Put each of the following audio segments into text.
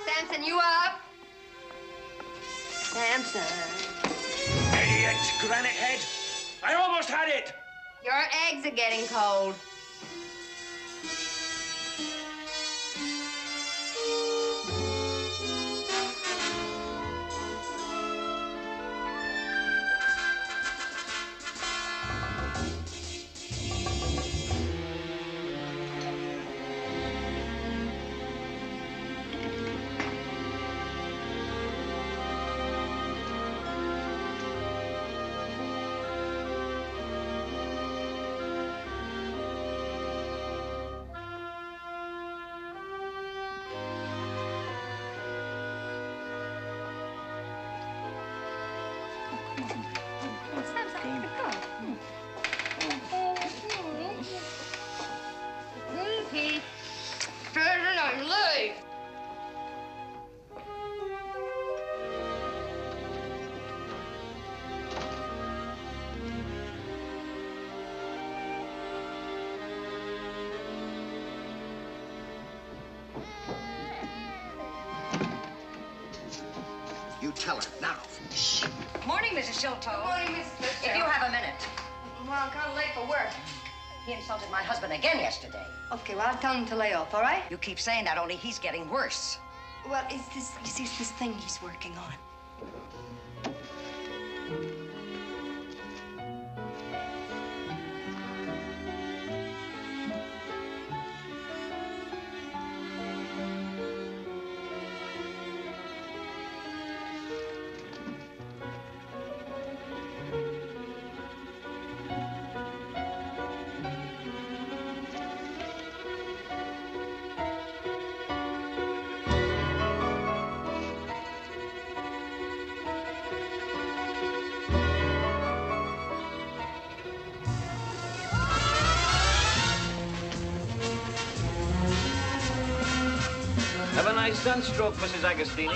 Samson, you up? Samson. Idiot, granite head. I almost had it. Your eggs are getting cold. Pete, turn and leave. You tell her now. Shh. Morning, Mrs. Sholto. Good morning, Mrs. Fitzgerald. If you have a minute. Well, I'm kind of late for work. He insulted my husband again yesterday. Okay, well, I'll tell him to lay off, all right? You keep saying that, only he's getting worse. Well, you see, it's this thing he's working on. Have a nice sunstroke, Mrs. Agostini.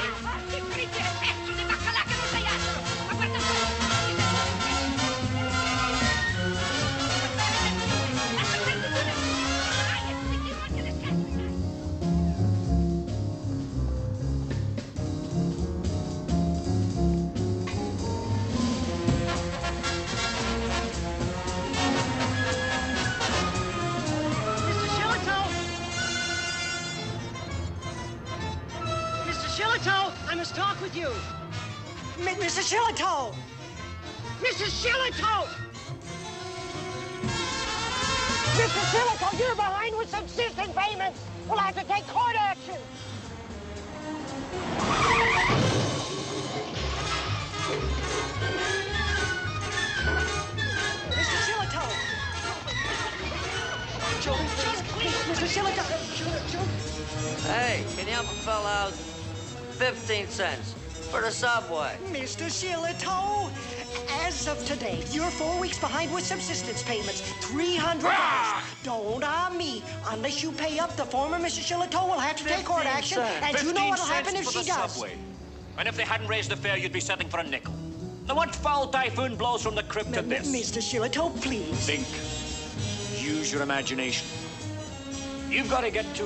Shillito, I must talk with you. Mrs. Shillito! Mrs. Shillito! Mrs. Shillito, you're behind with subsistence payments. We'll have to take court action. Mr. Shillitoe. Hey, can you help a fella out? 15 cents for the subway. Mr. Shillitoe, as of today, you're 4 weeks behind with subsistence payments. $300. Don't on me. Unless you pay up, the former Mrs. Shillitoe will have to take court action. And you know what'll happen if she does. Subway. And if they hadn't raised the fare, you'd be settling for a nickel. Now, what foul typhoon blows from the crypt to this? Mr. Shillitoe, please. Think. Use your imagination. You've got to get to,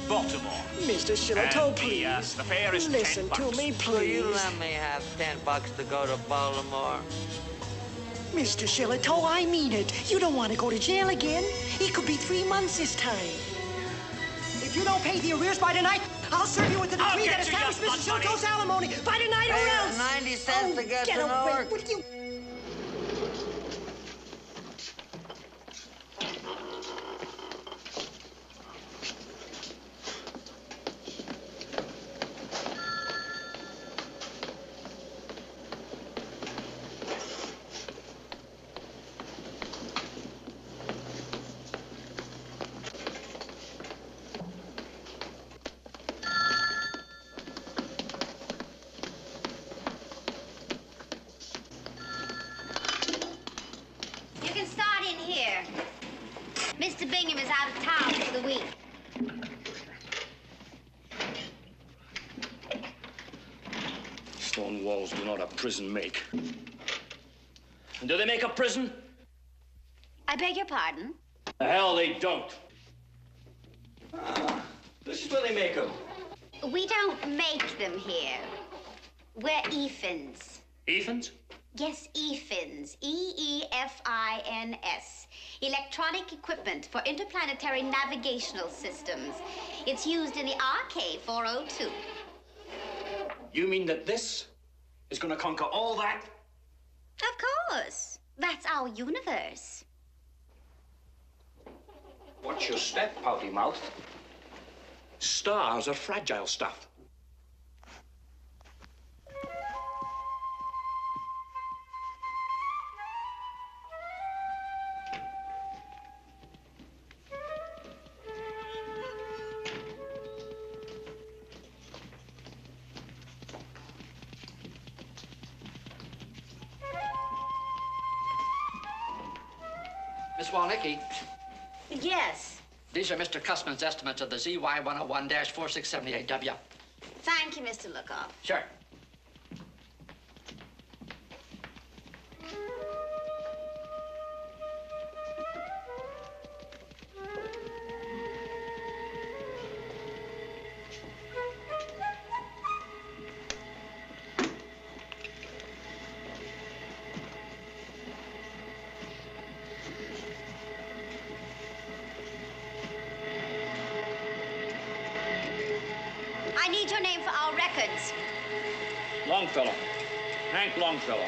Baltimore. Mr. Shillitoe, And please. the fare is Listen $10. to me, Will you please. let me have 10 bucks to go to Baltimore? Mr. Shillitoe, I mean it. You don't want to go to jail again. It could be 3 months this time. If you don't pay the arrears by tonight, I'll serve you with a I'll decree get that you, you establishes Mr. blood money. Shillitoe's alimony by tonight or Hey, else. 90 cents to get to away. Newark. Would you? You can start in here. Mr. Bingham is out of town for the week. Stone walls do not a prison make. And do they make a prison? I beg your pardon? The hell they don't. This is where they make them. We don't make them here. We're EFINs. Ephans? Yes, EFINs. E-E-F-I-N-S. Electronic equipment for interplanetary navigational systems. It's used in the RK-402. You mean that this is gonna conquer all that? Of course. That's our universe. Watch your step, pouty mouth. Stars are fragile stuff. Miss Walnicki, Yes. these are Mr. Cussman's estimates of the ZY-101-4678W. Thank you, Mr. Lookoff. Sure. I need your name for our records. Longfellow. Hank Longfellow.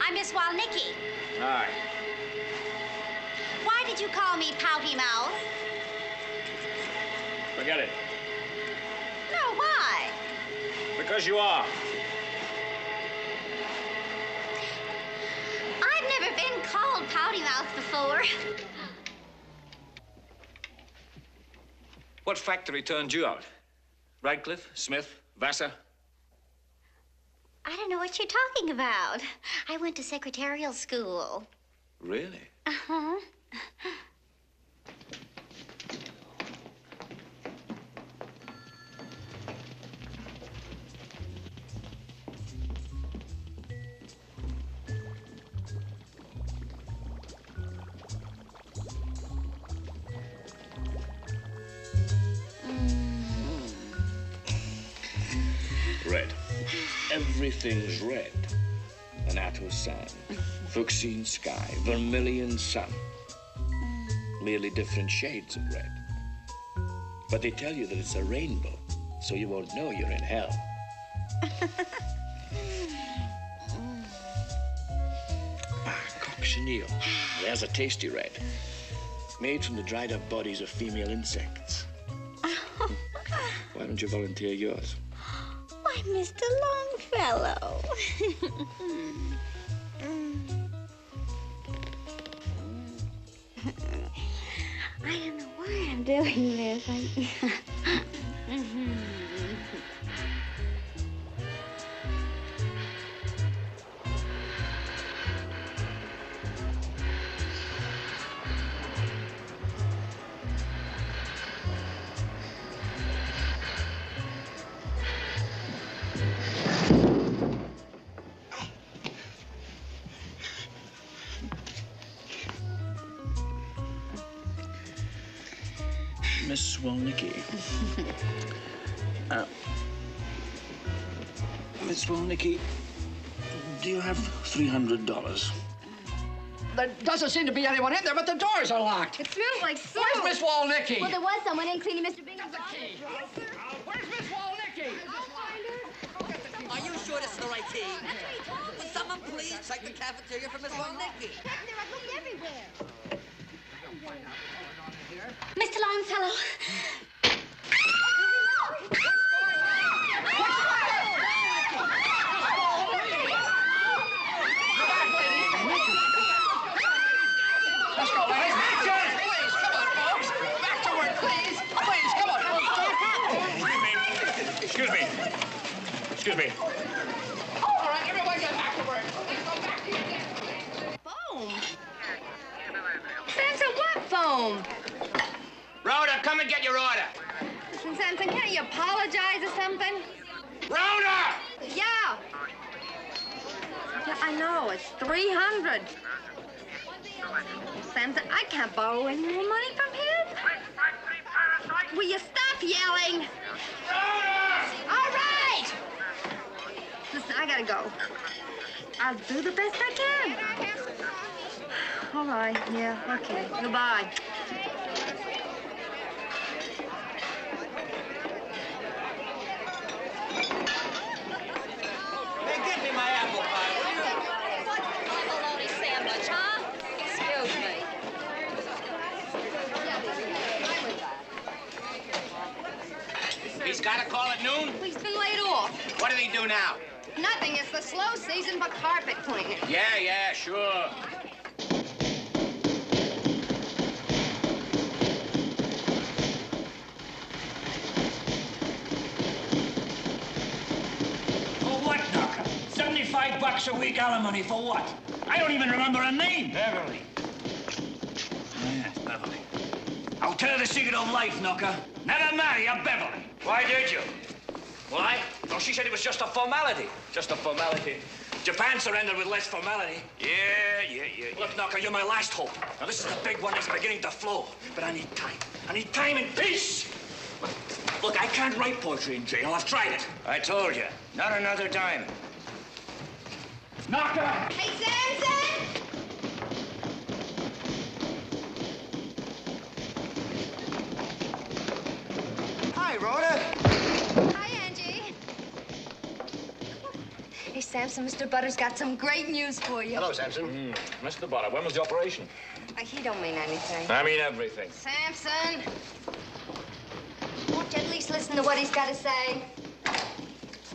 I'm Miss Walnicki. Aye. Why did you call me Pouty Mouth? Forget it. No, why? Because you are. I've never been called Pouty Mouth before. What factory turned you out? Radcliffe, Smith, Vassar? I don't know what you're talking about. I went to secretarial school. Really? Uh-huh. Red. Everything's red. An Atto sun, fuchsine sky, vermilion sun. Merely different shades of red. But they tell you that it's a rainbow, so you won't know you're in hell. Cochineal. There's a tasty red. Made from the dried up bodies of female insects. Why don't you volunteer yours? Why, Mr. Longfellow. I'm doing this. Miss Walnicki. Miss Walnicki, do you have $300? There doesn't seem to be anyone in there, but the doors are locked. It smells like soap. Where's Miss Walnicki? Well, there was someone in cleaning Mr. Bingham's key. office. Where's Miss Walnicki? Are you sure this is the right key? Will someone please check the cafeteria for Miss Walnicki? There are books everywhere. Mr. Longfellow. Let's go, ladies. Please, come on, folks. Back to work, please. Please, come on. Excuse me. Excuse me. All right, everybody get back to work. Please go back to your desk. Foam. Samson, what foam? Rhoda, come and get your order. Listen, Samson, can't you apologize or something? Rhoda! Yeah. Yeah, I know. It's 300. Samson, I can't borrow any more money from him. Will you stop yelling? All right. Listen, I gotta go. I'll do the best I can. All right. Yeah, okay. Goodbye. Hey, get me my apple pie, will you? Bologna sandwich, huh? Excuse me. He's got to call at noon? He's been laid off. What did he do now? Nothing. It's the slow season for carpet cleaning. Yeah, sure. For what, Knocker? $75 a week alimony for what? I don't even remember her name. Beverly. Yes, Beverly. I'll tell you the secret of life, Knocker. Never marry a Beverly. Why did you? Why? Well, she said it was just a formality. Just a formality. Japan surrendered with less formality. Yeah. Look, Knocker, you're my last hope. Now, this is a big one that's beginning to flow. But I need time. I need time and peace. Look, I can't write poetry in jail. I've tried it. I told you. Not another dime. Knocker! Hey, Samson! Hi, Rhoda. Hi, Angie. Hey, Samson, Mr. Butter's got some great news for you. Hello, Samson. Mr. Butter, when was the operation? He don't mean anything. I mean everything. Samson! Won't you at least listen to what he's got to say?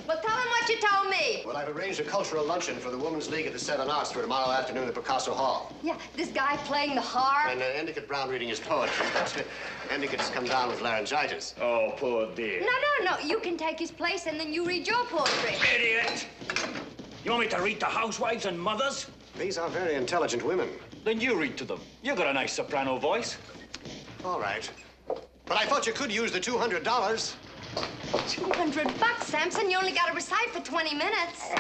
Well, tell him what you told me. Well, I've arranged a cultural luncheon for the Women's League at the 7 Arts for tomorrow afternoon at Picasso Hall. Yeah, this guy playing the harp. And Endicott Brown reading his poetry. Endicott's come down with laryngitis. Oh, poor dear. No. You can take his place and then you read your poetry. Idiot! You want me to read to housewives and mothers? These are very intelligent women. Then you read to them. You got a nice soprano voice. All right. But I thought you could use the $200. $200, Samson. You only got to recite for 20 minutes.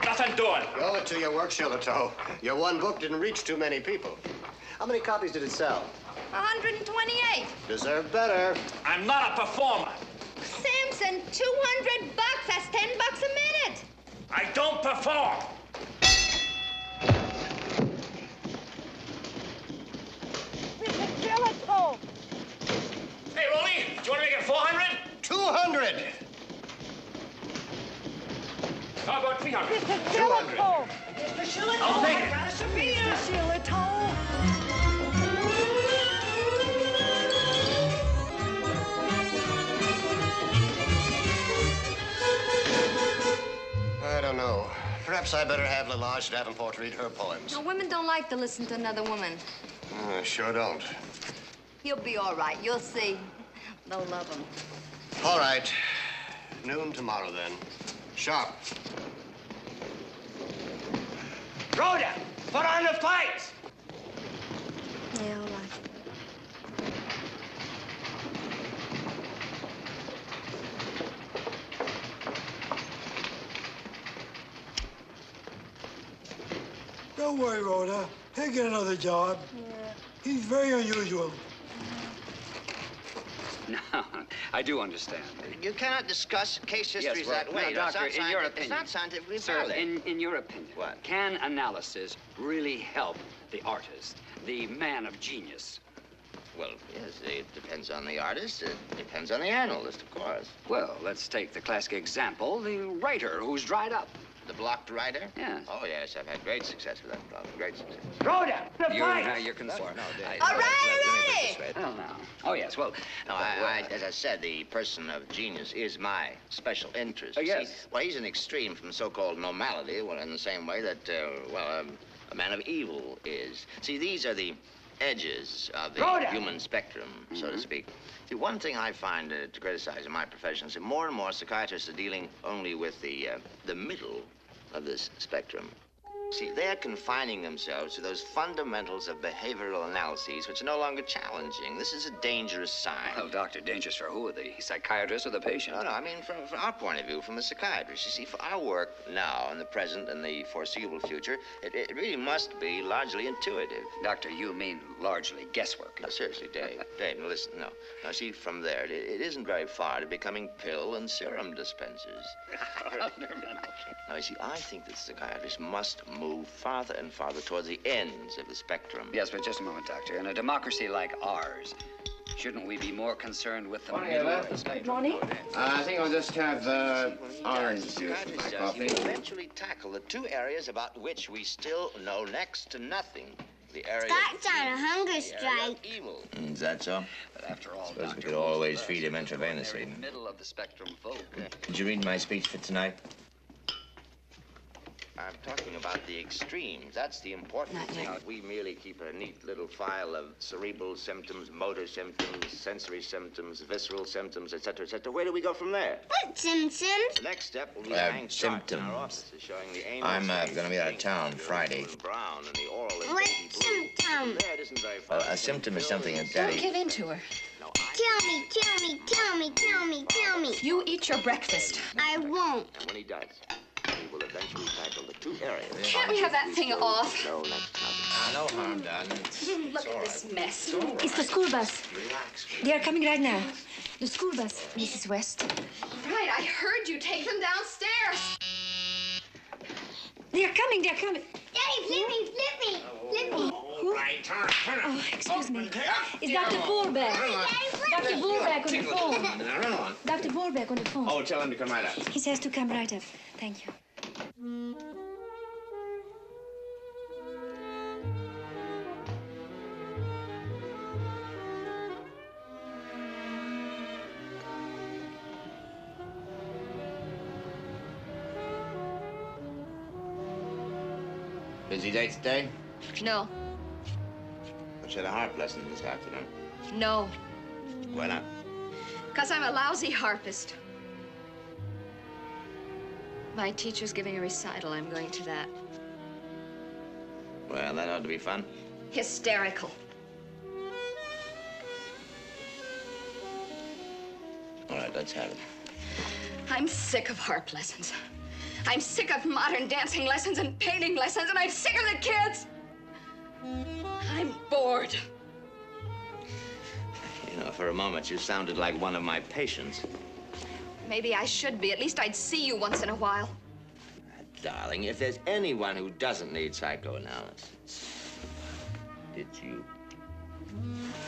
Nothing doing. Go it to your work, Shillitoe. Your one book didn't reach too many people. How many copies did it sell? 128. Deserve better. I'm not a performer. Samson, $200. That's $10 a minute. I don't perform. Hey, Rolly, do you want to make it 400? 200. How about 300? 200. Mr. Shillitoe, I'll take it. I got a subpoena. Mr. Shillitoe. I don't know. Perhaps I better have Lalage Davenport read her poems. No, women don't like to listen to another woman. Sure don't. He'll be all right. You'll see. They'll love him. All right. Noon tomorrow, then. Sharp. Rhoda, put on the fights! Yeah, all right. Don't worry, Rhoda. He'll get another job. Yeah. He's very unusual. No, I do understand. You cannot discuss case histories that way. No, Doctor, in your opinion. It's not scientifically Sir, valid. in your opinion, What? Can analysis really help the artist, the man of genius? Well, yes, it depends on the artist. It depends on the analyst, of course. Well, let's take the classic example, the writer who's dried up. The blocked writer? Yes. Oh, yes, I've had great success with that problem. Great success. Rhoda, the fights! You're concerned. No, Dave. All right, Let me put it this way. Oh, no. Oh, yes, well... No, as I said, the person of genius is my special interest. Oh, yes. See, well, he's an extreme from so-called normality, well, in the same way that, a man of evil is. See, these are the edges of the Rhoda! human spectrum, so to speak. See, one thing I find to criticize in my profession is that more and more psychiatrists are dealing only with the middle of this spectrum. See, they're confining themselves to those fundamentals of behavioral analyses which are no longer challenging. This is a dangerous sign. Well, doctor, dangerous for who? The psychiatrist or the patient? No, I mean, from our point of view, from the psychiatrist. You see, for our work now, in the present and the foreseeable future, it really must be largely intuitive. Doctor, you mean largely guesswork. No, seriously, Dave. Dave, now listen, no. Now, see, from there, it isn't very far to becoming pill and serum dispensers. Now, you see, I think that psychiatrists must move farther and farther towards the ends of the spectrum. Yes, but just a moment, Doctor. In a democracy like ours, shouldn't we be more concerned with the middle of the spectrum? Good morning. I think I'll just have orange juice with my Psychiatrist coffee. will eventually tackle the two areas about which we still know next to nothing. The area Starts on a hunger the area strike. of evil. Is that so? But after all, Suppose we Doctor, could always most of feed him us are intravenously. very middle of the spectrum folk. Did you read my speech for tonight? I'm talking about the extremes. That's the important thing. We merely keep a neat little file of cerebral symptoms, motor symptoms, sensory symptoms, visceral symptoms, etc., etc. Where do we go from there? What symptoms? The next step will be to hang charts in our symptoms. offices showing the anal I'm space, going to be out of town pink, Friday. and brown, and the oral and What baby blue. symptom? There, it isn't very far. Well, a symptom is something that Don't Daddy... give in to her. No, Tell me, tell me, tell me, tell me, tell me. You eat your breakfast. I won't. And when he does, we will eventually tackle the two areas. Can't we have that thing off? No, next time. No harm done. Look at this mess. It's the school bus. Relax. They are coming right now. The school bus. Mrs. West. Right, I heard you take them downstairs. They are coming. They are coming. Daddy, flip me, flip me, flip me. Who? Oh, excuse me. It's Dr. Vorbeck. Dr. Vorbeck on the phone. Run on. Dr. Vorbeck on the phone. Oh, tell him to come right up. He says to come right up. Thank you. Busy day today? No, But you had a harp lesson this afternoon. no, Why not? because I'm a lousy harpist. My teacher's giving a recital. I'm going to that. Well, that ought to be fun. Hysterical. All right, let's have it. I'm sick of harp lessons. I'm sick of modern dancing lessons and painting lessons, and I'm sick of the kids. I'm bored. You know, for a moment, you sounded like one of my patients. Maybe I should be. At least I'd see you once in a while. Darling, if there's anyone who doesn't need psychoanalysis, it's you.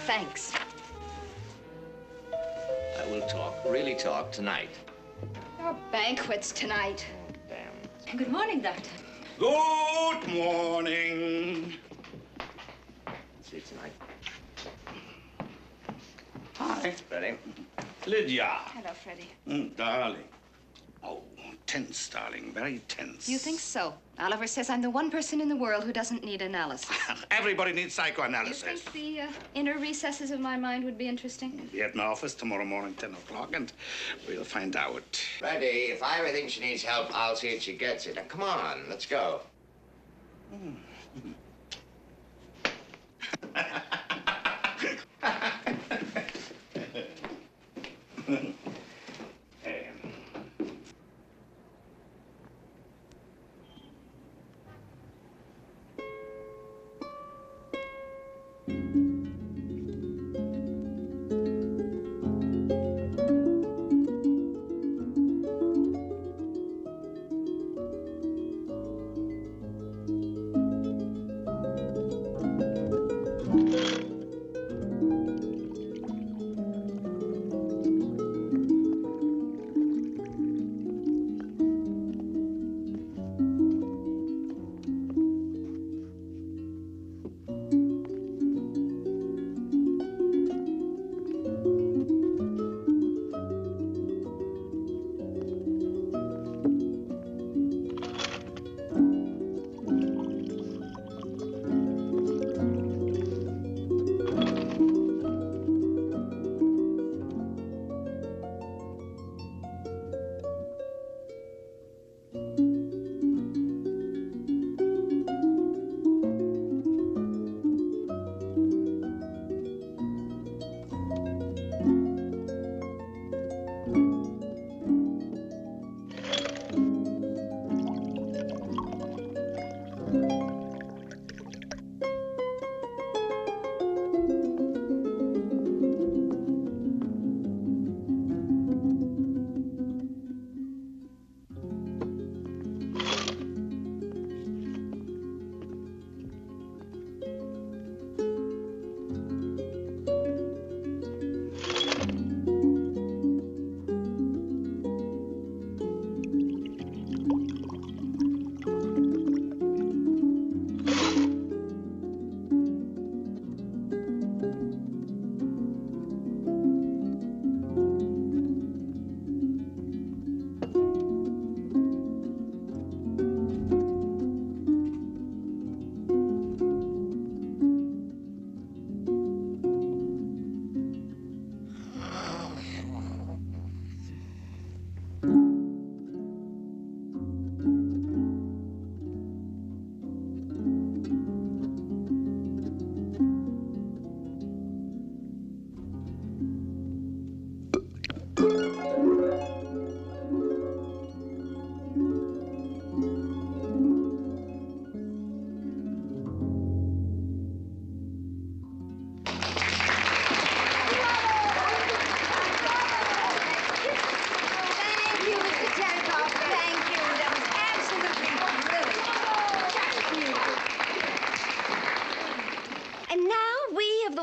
Thanks. I will talk, really talk, tonight. There are banquets tonight. Damn. Good morning, Doctor. Good morning. See you tonight. Hi. Ready? Lydia. Hello, Freddie. Darling. Oh, tense, darling, very tense. You think so? Oliver says I'm the one person in the world who doesn't need analysis. Everybody needs You psychoanalysis. think the inner recesses of my mind would be interesting? Be at my office tomorrow morning, 10 o'clock, and we'll find out. Freddie, if I ever think she needs help, I'll see that she gets it. Now, come on, let's go.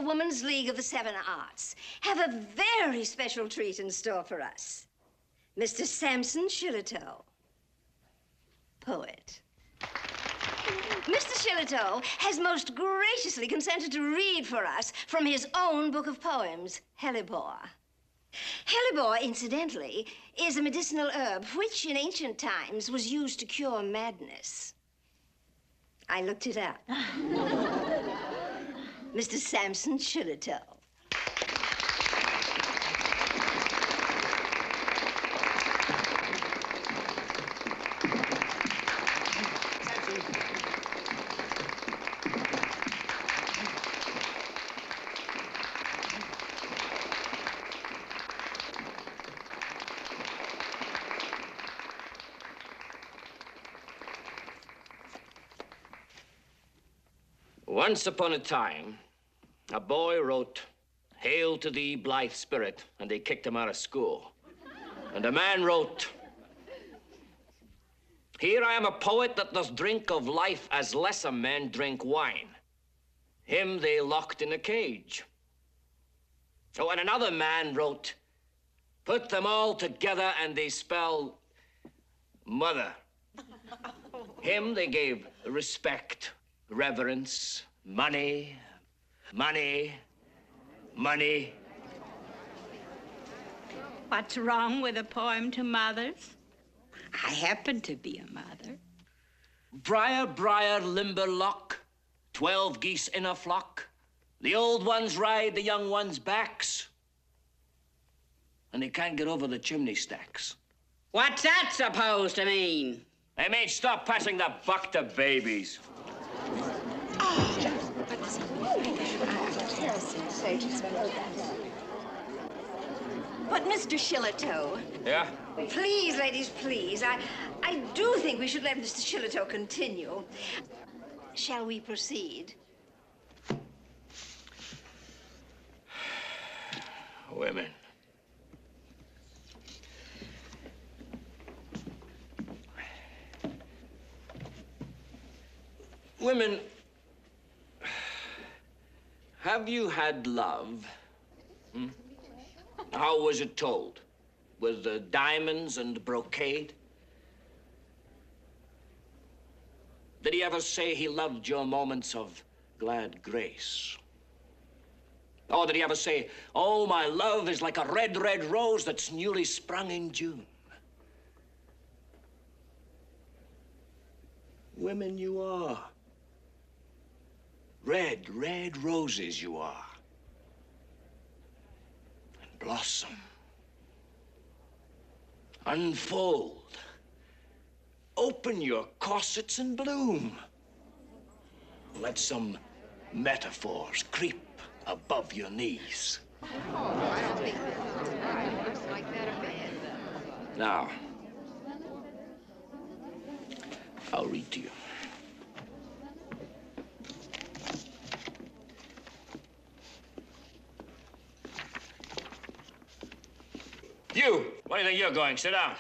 Women's League of the Seven Arts have a very special treat in store for us. Mr. Samson Shillitoe, poet. Mr. Shillitoe has most graciously consented to read for us from his own book of poems, Hellebore. Hellebore, incidentally, is a medicinal herb which in ancient times was used to cure madness. I looked it up. Mr. Samson Shillitoe. Once upon a time, a boy wrote, "Hail to thee, blithe spirit," and they kicked him out of school. And a man wrote, "Here I am a poet that does drink of life as lesser men drink wine." Him they locked in a cage. Oh, and another man wrote, "Put them all together and they spell mother." Him they gave respect, reverence, money, money, money. What's wrong with a poem to mothers? I happen to be a mother. Briar, briar, Limberlock, 12 geese in a flock. The old ones ride the young ones' backs, and they can't get over the chimney stacks. What's that supposed to mean? They mean stop passing the buck to babies. But, Mr. Shillitoe. Yeah? Please, ladies, please. I do think we should let Mr. Shillitoe continue. Shall we proceed? Women. Women, have you had love? How was it told? With diamonds and brocade? Did he ever say he loved your moments of glad grace? Or did he ever say, oh, my love is like a red, red rose that's newly sprung in June? Women you are. Red, red roses you are. And blossom. Unfold. Open your corsets and bloom. Let some metaphors creep above your knees. Now, I'll read to you. You, where do you think you're going? Sit down.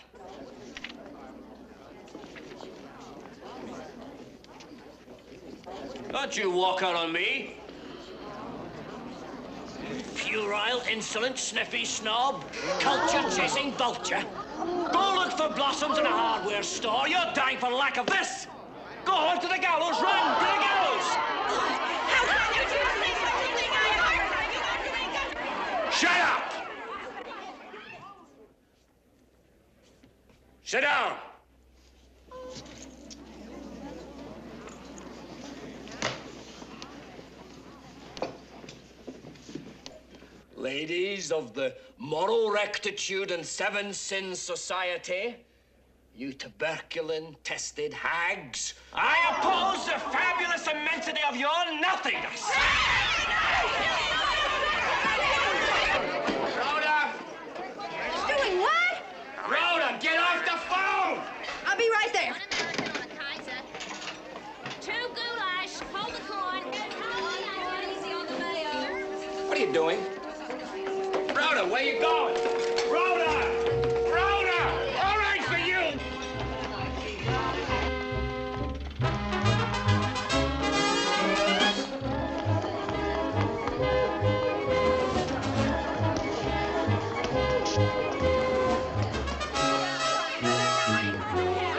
Don't you walk out on me. Puerile, insolent, sniffy snob, culture-chasing vulture. Go look for blossoms in a hardware store. You're dying for lack of this. Go on to the gallows. Run to the gallows. How can you do something I heard? Shut up. Sit down. Ladies of the Moral Rectitude and Seven Sins Society, you tuberculin-tested hags, I oppose the fabulous immensity of your nothingness. Rhoda! Doing what? Rhoda, get off the phone! I'll be right there. Two goulash, hold the coin. Easy on the mayo. What are you doing? Rhoda, where you going? Rhoda! Rhoda! All right for you!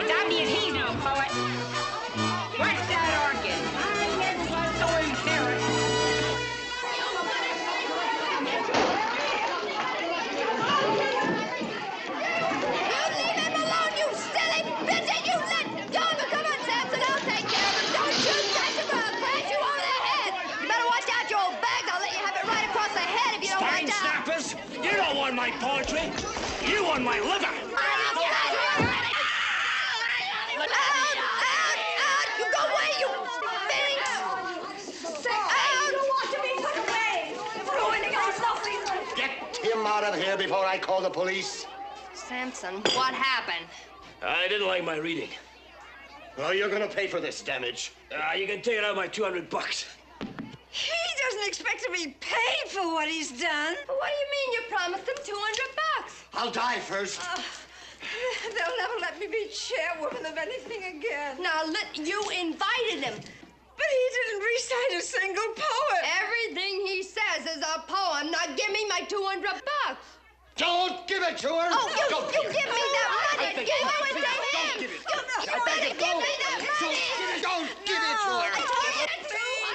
It's obvious he's no poet. What's that organ? So embarrassed. You don't want my poetry. You want my liver. You go away, you sphinx! You don't want to be put away. Ruining our lovely life. Get him out of here before I call the police. Samson, what happened? I didn't like my reading. Well, you're gonna pay for this damage. You can take it out of my $200. He doesn't expect to be paid for what he's done. What do you mean you promised him $200? I'll die first. They'll never let me be chairwoman of anything again. Now, you invited him. But he didn't recite a single poem. Everything he says is a poem. Now, give me my $200. Don't give it to her. Oh, you Don't give me that money. Give it to him. Don't give it. You want to give me that money. Don't give it to her. I told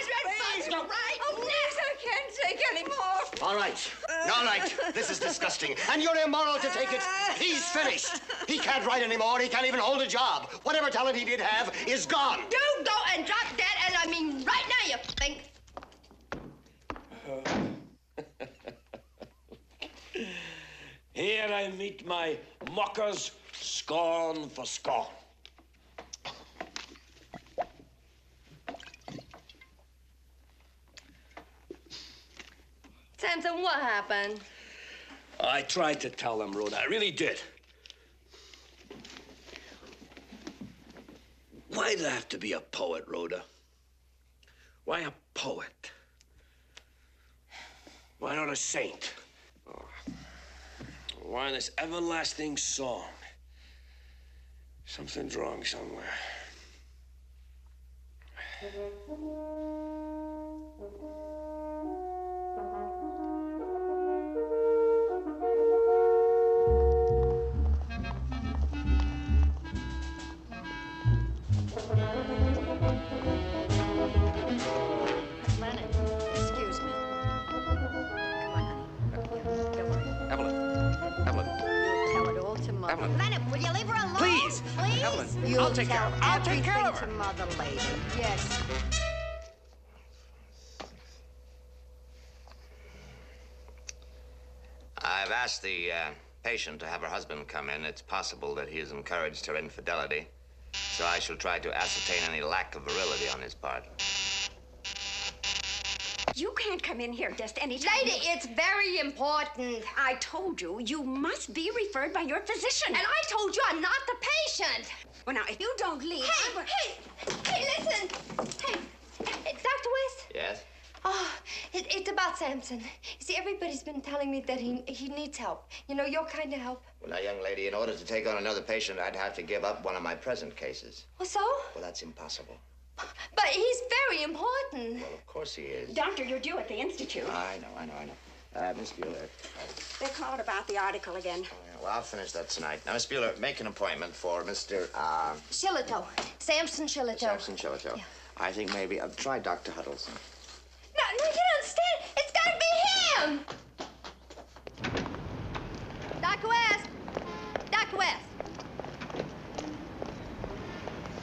you $200, right? Oh, please, I can't take any more. All right. All right, this is disgusting. And you're immoral to take it. He's finished. He can't write anymore. He can't even hold a job. Whatever talent he did have is gone. Do go and drop that, and I mean right now, you think. Here I meet my mockers, scorn for scorn. Samson, what happened? I tried to tell them, Rhoda. I really did. Why did I have to be a poet, Rhoda? Why a poet? Why not a saint? Oh. Why this everlasting song? Something's wrong somewhere. Leonard, will you leave her alone? Please. Please? Evelyn, You'll I'll take care of her. I'll take care of her. to Mother Lady. Yes. I've asked the patient to have her husband come in. It's possible that he has encouraged her infidelity, so I shall try to ascertain any lack of virility on his part. You can't come in here just any time. Lady, it's very important. I told you, you must be referred by your physician. And I told you I'm not the patient. Well, now, if you don't leave... Hey, listen. Hey, Dr. West? Yes? Oh, it's about Samson. You see, everybody's been telling me that he needs help. You know, your kind of help. Well, now, young lady, in order to take on another patient, I'd have to give up one of my present cases. Well, so? Well, that's impossible. But he's very important. Well, of course he is. Doctor, you're due at the Institute. I know. Miss Bueller. They called about the article again. Oh, yeah, well, I'll finish that tonight. Now, Miss Bueller, make an appointment for Mr. Shillito. Samson Shillito. Samson Shillito. Yeah. I think maybe I'll try Dr. Huddleston. No, you don't understand. It's gotta be him. Dr. West. Dr. West.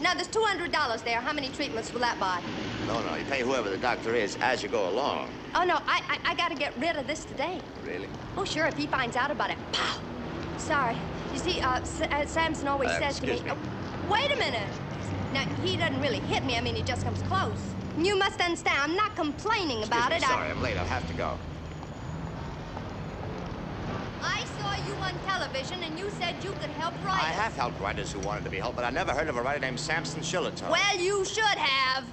Now, there's $200 there. How many treatments will that buy? No, you pay whoever the doctor is as you go along. Oh, no, I gotta get rid of this today. Really? Oh, sure, if he finds out about it. Pow! Sorry. You see, Samson always says to me... Excuse me. Wait a minute. Now, he doesn't really hit me. I mean, he just comes close. You must understand, I'm not complaining about it. Sorry, I'm late. I'll have to go. I saw you on television, and you said you could help writers. I have helped writers who wanted to be helped, but I never heard of a writer named Samson Shillito. Well, you should have.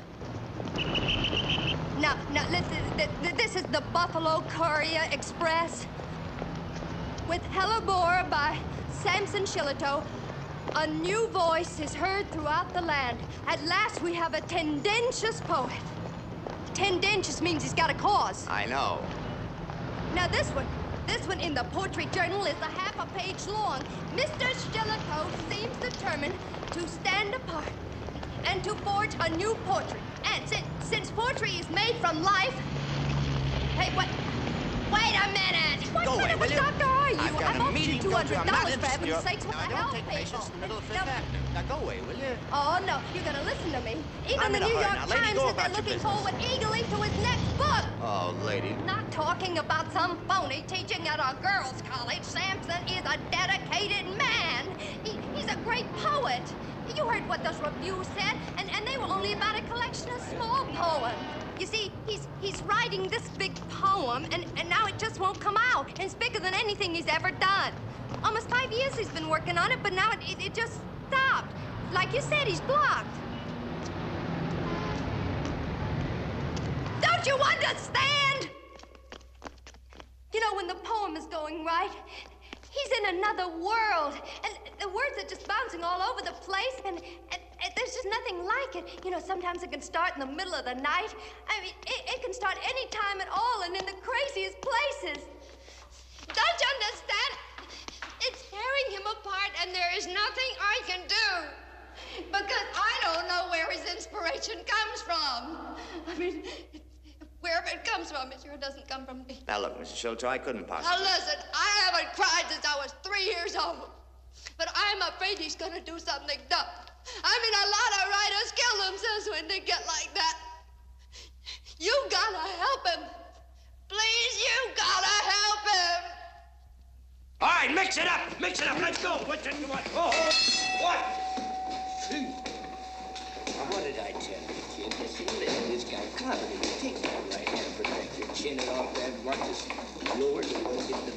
Now, listen, this is the Buffalo Courier Express. With Hellebore by Samson Shillito, a new voice is heard throughout the land. At last, we have a tendentious poet. Tendentious means he's got a cause. I know. Now, this one in the Poetry Journal is a half a page long. Mr. Shillito seems determined to stand apart and to forge a new poetry. And since poetry is made from life... Hey, what? Wait a minute! What kind of a doctor are you? I've offered you $200 for heaven's sakes. What the hell, take patients in the middle of Fifth Avenue. Now, go away, will you? Oh, no. You're gonna listen to me. Even I'm the in a New hurry. York Now, lady, Times go said they're about your looking business. forward eagerly to his next book. Oh, lady. Not talking about some phony teaching at a girls' college. Samson is a dedicated man. He's a great poet. You heard what those reviews said, and they were only about a collection of small poems. You see, he's writing this big poem, and now it just won't come out. And it's bigger than anything he's ever done. Almost 5 years he's been working on it, but now it just stopped. Like you said, he's blocked. Don't you understand? You know, when the poem is going right, he's in another world, and the words are just bouncing all over the place, and there's just nothing like it. You know, sometimes it can start in the middle of the night. I mean, it can start any time at all, and in the craziest places. Don't you understand? It's tearing him apart, and there is nothing I can do, because I don't know where his inspiration comes from. I mean, wherever it comes from, it sure doesn't come from me. Now, look, Mrs. Shilto, I couldn't Now, possibly... listen, I haven't cried since I was 3 years old. But I'm afraid he's gonna do something dumb. I mean, a lot of writers kill themselves when they get like that. You gotta help him. Please, you gotta help him. All right, mix it up. Mix it up. Let's go. What? Oh, what? What did I tell you, kid? You see, listen, this guy clever. You take that right hand, protect your chin and off that one, just lower it and get the...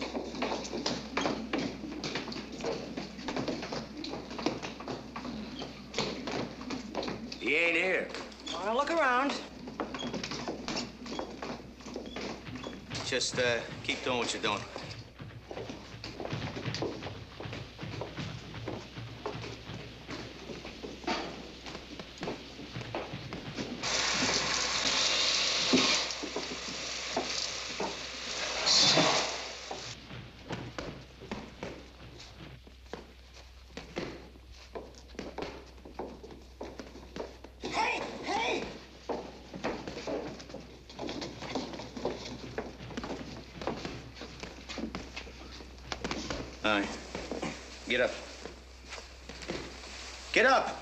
He ain't here. Wanna look around? Just, keep doing what you're doing. All right. Get up. Get up!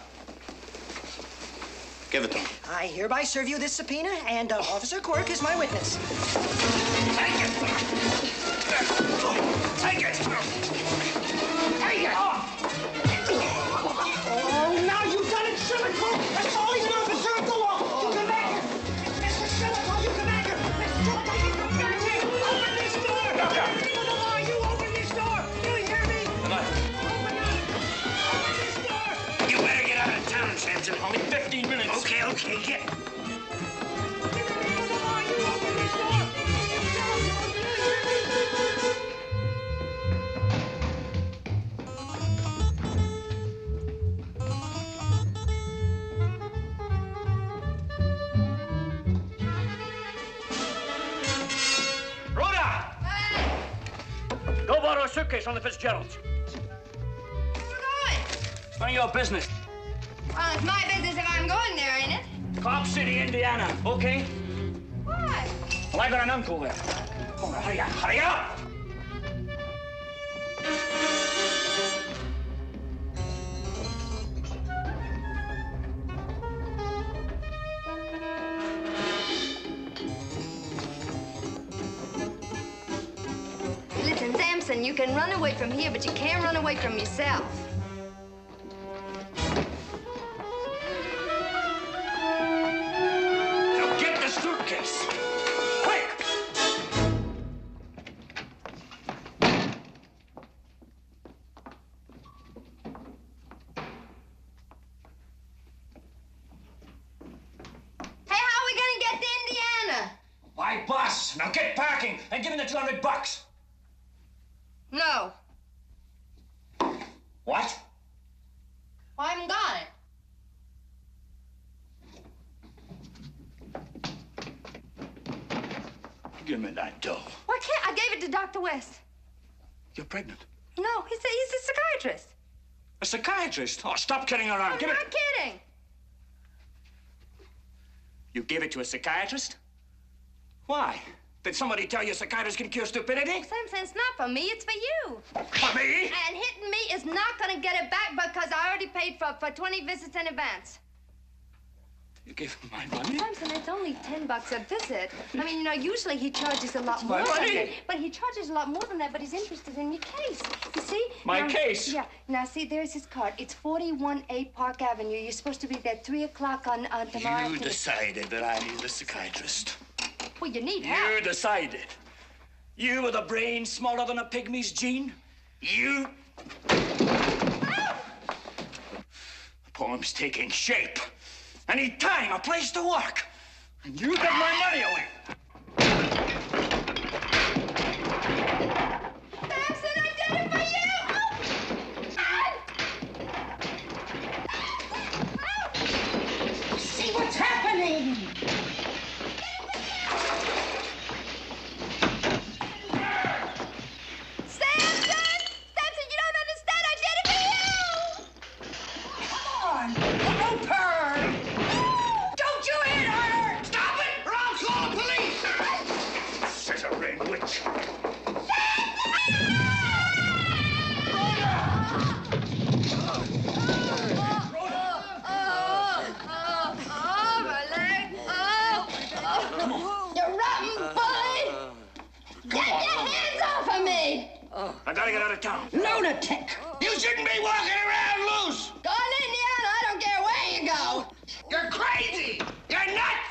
Give it to him. I hereby serve you this subpoena, and Officer Quirk is my witness. Take it! Take it! Take it! Oh, now you've done it, Shilito! That's all he's known for serve the law! You come back here! Mr. Shilito, you come back here! Mr. Shilito, you come back here! Open this door! For the law, you open this door! You hear me? Come on. Open this door! You better get out of town, Samson. Only 15 minutes. Okay, get. Rhoda! Hey! Go borrow a suitcase on the Fitzgeralds. Where you going? It's none of your business. Well, it's my business if I'm going there, ain't it? Cobb City, Indiana, okay? Why? Well, I got an uncle there. Come on, hurry up, hurry up! Listen, Samson, you can run away from here, but you can't run away from yourself. Now get the suitcase. Quick! Hey, how are we gonna get to Indiana? By bus. Now get packing and give me the $200. No. What? I haven't got it. Give me that dough. Why can't I gave it to Dr. West? You're pregnant. No, he's a psychiatrist. A psychiatrist? Oh, stop kidding around. I'm Give not it. kidding. You gave it to a psychiatrist? Why? Did somebody tell you psychiatrists can cure stupidity? Samson, it's not for me, it's for you. For me? And hitting me is not gonna get it back because I already paid for 20 visits in advance. You gave him my money? Samson, it's only $10 a visit. I mean, you know, usually he charges a lot more my than money. that. But he charges a lot more than that, but he's interested in your case. You see? My Now- case? Yeah. Now, see, there's his card. It's 41A Park Avenue. You're supposed to be there 3 o'clock on tomorrow. You decided that I need a psychiatrist. Well, you need help. You decided. You with a brain smaller than a pygmy's gene. You. The poem's taking shape. I need time, a place to work. And you give my money away. Samson, I did it for you! See what's happening! Samson! Samson, you don't understand. I did it for you! Come on! Help her! Don't you hit her! Stop it, or I'll call the police! I gotta get out of town. Lunatic! You shouldn't be walking around loose! Go on, Indiana. I don't care where you go. You're crazy! You're nuts!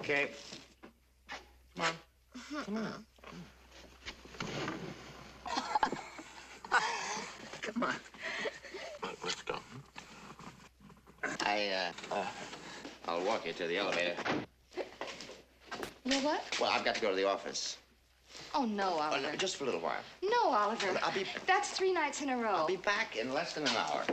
Okay. Come on. Come on. Come on. Let's go. I'll walk you to the elevator. You know what? Well, I've got to go to the office. Oh, no, Oh, Oliver. no, just for a little while. No, Oliver. I'll be... That's 3 nights in a row. I'll be back in less than an hour.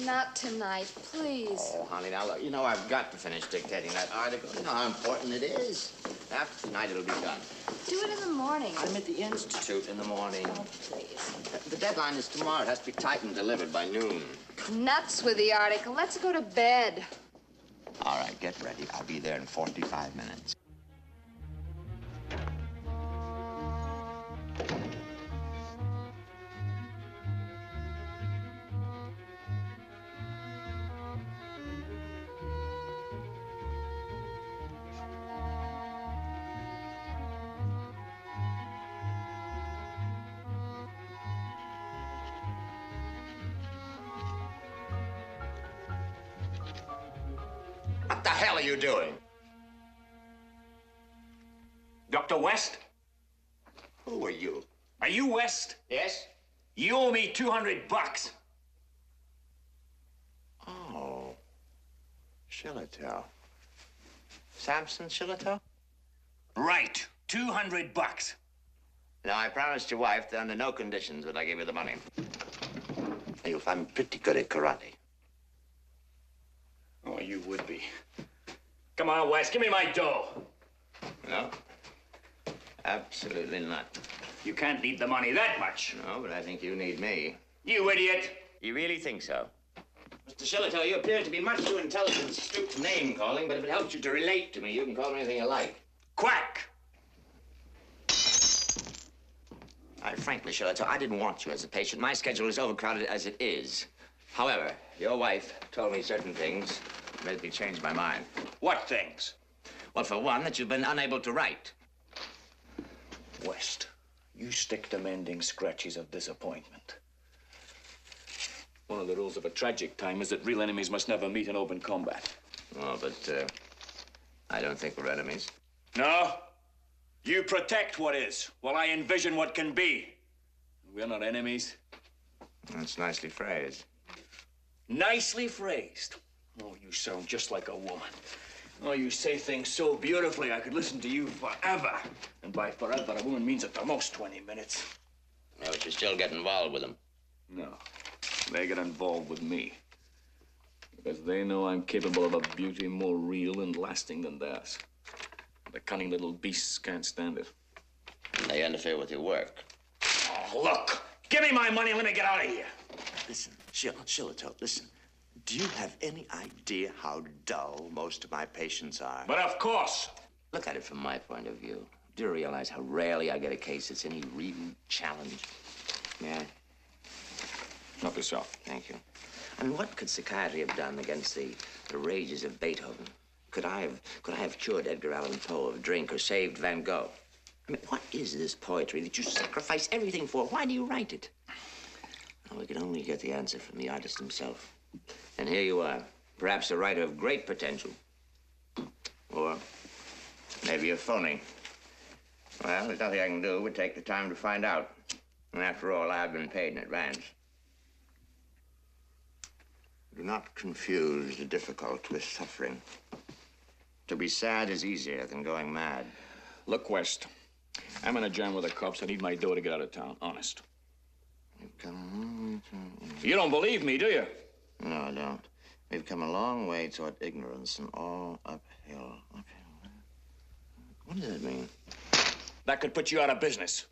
Not tonight, please. Oh, honey, now, look, you know I've got to finish dictating that article. You know how important it is. After tonight, it'll be done. Do it in the morning. I'm at the Institute in the morning. Oh, please. The deadline is tomorrow. It has to be typed and delivered by noon. Nuts with the article. Let's go to bed. All right, get ready. I'll be there in 45 minutes. What the hell are you doing? Dr. West? Who are you? Are you West? Yes? You owe me $200. Oh. Shillitoe. Samson Shillitoe? Right. $200. Now, I promised your wife that under no conditions would I give you the money. You'll find me pretty good at karate. Oh, you would be. Come on, West, give me my dough. No. Absolutely not. You can't need the money that much. No, but I think you need me. You idiot! You really think so? Mr. Shillitoe, you appear to be much too intelligent to stoop to name-calling, but if it helps you to relate to me, you can call me anything you like. Quack! Frankly, Shillitoe, I didn't want you as a patient. My schedule is overcrowded as it is. However, your wife told me certain things that made me change my mind. What things? Well, for one, that you've been unable to write. West, you stick to mending scratches of disappointment. One of the rules of a tragic time is that real enemies must never meet in open combat. Oh, but, I don't think we're enemies. No? You protect what is, while I envision what can be. We're not enemies. That's nicely phrased. Nicely phrased? Oh, you sound just like a woman. Oh, you say things so beautifully, I could listen to you forever. And by forever, a woman means at the most 20 minutes. Yeah, but you still get involved with them. No. They get involved with me. Because they know I'm capable of a beauty more real and lasting than theirs. The cunning little beasts can't stand it. And they interfere with your work. Oh, look! Give me my money and let me get out of here. Listen, Shillitoe, listen. Do you have any idea how dull most of my patients are? But of course. Look at it from my point of view. Do you realize how rarely I get a case that's any real challenge? Yeah. Help yourself. Thank you. I mean, what could psychiatry have done against the rages of Beethoven? Could I have cured Edgar Allan Poe of drink or saved Van Gogh? I mean, what is this poetry that you sacrifice everything for? Why do you write it? Well, we can only get the answer from the artist himself. And here you are, perhaps a writer of great potential. Or maybe you're phoning. Well, there's nothing I can do but take the time to find out. And after all, I've been paid in advance. Do not confuse the difficult with suffering. To be sad is easier than going mad. Look, West, I'm in a jam with the cops. I need my dough to get out of town, honest. You don't believe me, do you? No, I don't. We've come a long way toward ignorance and all uphill. What does that mean? That could put you out of business.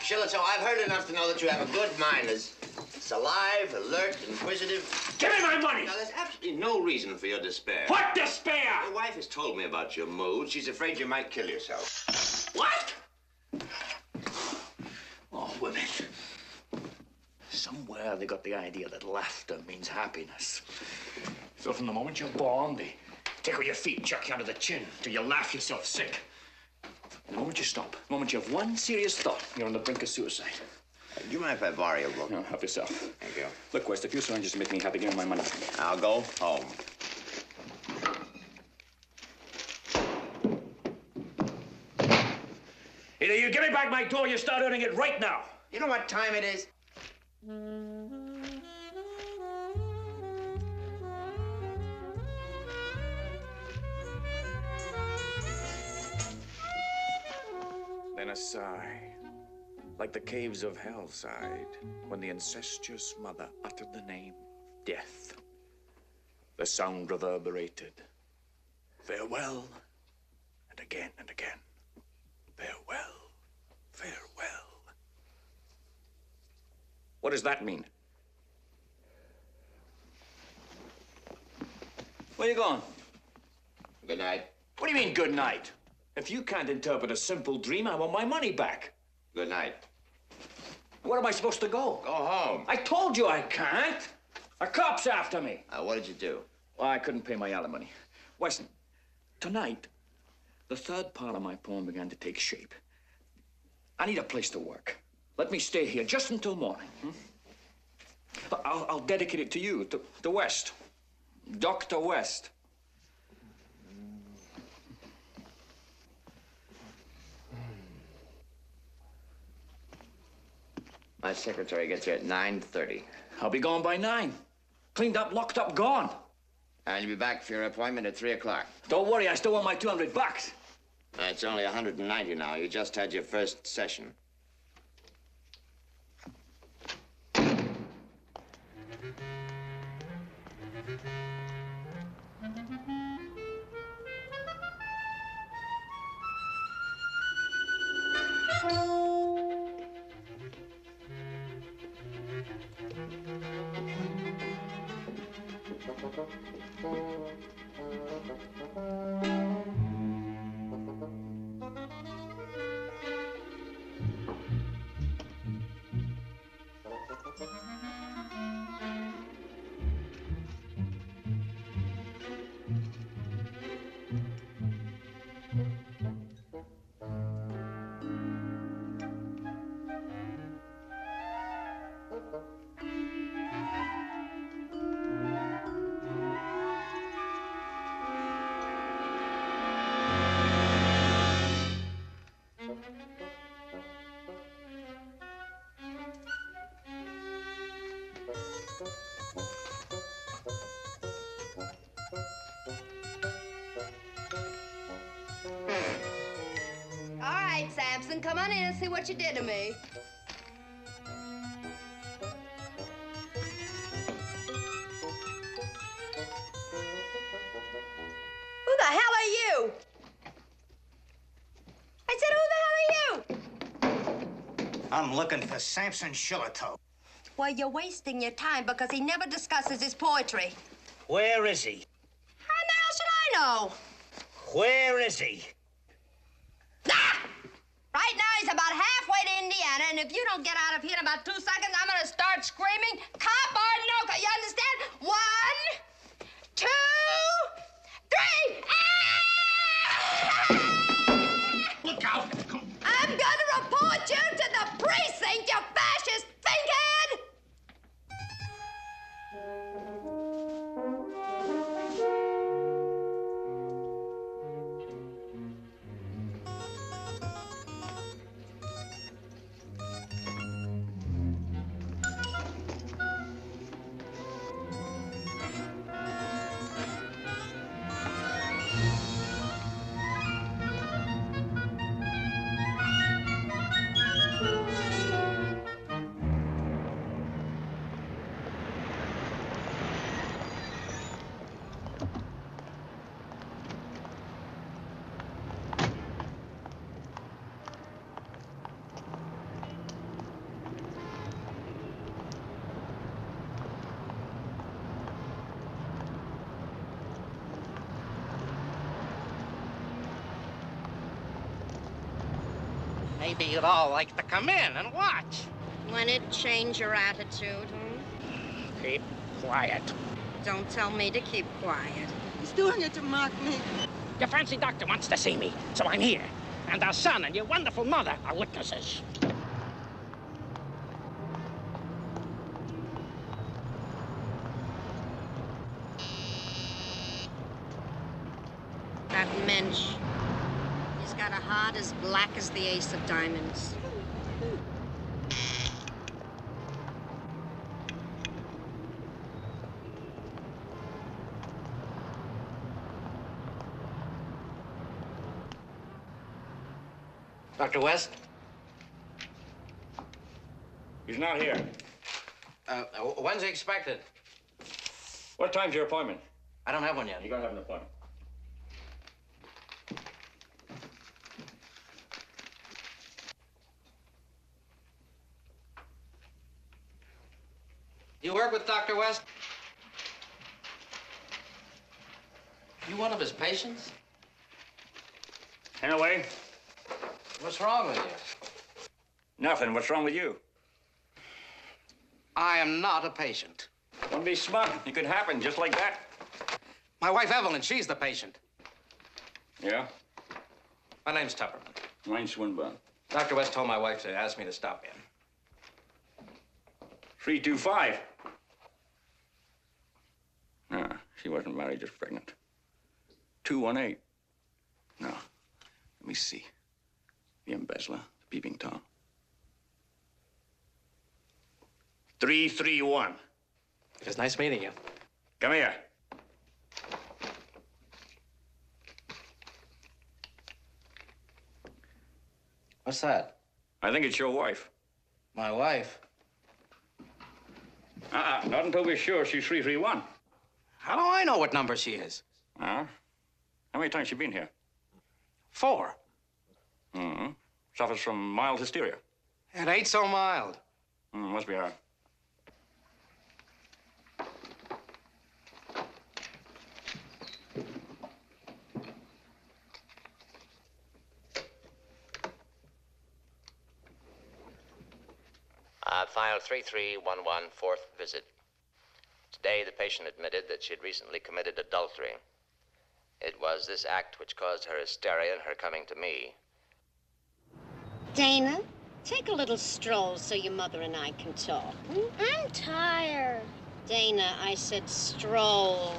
Shillitoe, I've heard enough to know that you have a good mind. It's alive, alert, inquisitive. Give me my money! Now, there's absolutely no reason for your despair. What despair? Your wife has told me about your mood. She's afraid you might kill yourself. What? Oh, women. Somewhere they got the idea that laughter means happiness. So from the moment you're born, they tickle your feet, chuck you under the chin, till you laugh yourself sick. The moment you stop, the moment you have one serious thought, you're on the brink of suicide. Do you mind if I borrow your book? No, help yourself. Thank you. Look, West, if you surrenders to make me happy, give me my money. I'll go home. Either you give me back my dough or you start earning it right now. You know what time it is? Then a sigh, like the caves of hell sighed, when the incestuous mother uttered the name of death. The sound reverberated. Farewell, and again and again. Farewell, farewell. What does that mean? Where you going? Good night. What do you mean, good night? If you can't interpret a simple dream, I want my money back. Good night. Where am I supposed to go? Go home. I told you I can't. A cop's after me. What did you do? Well, I couldn't pay my alimony. Weston, tonight, the third part of my poem began to take shape. I need a place to work. Let me stay here just until morning. I'll dedicate it to you, to West. Dr. West. My secretary gets here at 9:30. I'll be gone by 9. Cleaned up, locked up, gone. And you'll be back for your appointment at 3 o'clock. Don't worry, I still want my $200. It's only 190 now. You just had your first session. Samson, come on in and see what you did to me. Who the hell are you? I said, who the hell are you? I'm looking for Samson Shillitoe. Well, you're wasting your time because he never discusses his poetry. Where is he? How the hell should I know? Where is he? Right now, he's about halfway to Indiana, and if you don't get out of here in about 2 seconds, I'm gonna start screaming, cop or no cop, you understand? 1, 2, 3, Look out! I'm gonna report you to the precinct, you fascist thinkhead! Maybe you'd all like to come in and watch. When it change your attitude, Keep quiet. Don't tell me to keep quiet. He's doing it to mock me. Your fancy doctor wants to see me, so I'm here. And our son and your wonderful mother are witnesses. That mensch. He's got a heart as black as the ace of diamonds. Dr. West? He's not here. When's he expected? What time's your appointment? I don't have one yet. You don't have an appointment. You work with Dr. West? You one of his patients? Anyway. What's wrong with you? Nothing. What's wrong with you? I am not a patient. Don't be smug. It could happen just like that. My wife, Evelyn, she's the patient. Yeah? My name's Tupperman. Mine's Swinburne. Dr. West told my wife to ask me to stop in. 325. No, she wasn't married, just pregnant. 218. No. Let me see. The embezzler, the peeping Tom. 331. It was nice meeting you. Come here. What's that? I think it's your wife. My wife? Not until we're sure she's 331. How do I know what number she is? How many times she been here? 4. Mm-hmm. Suffers from mild hysteria. It ain't so mild. Must be her. File 3311, fourth visit. Today, the patient admitted that she had recently committed adultery. It was this act which caused her hysteria and her coming to me. Dana, take a little stroll so your mother and I can talk. I'm tired. Dana, I said stroll.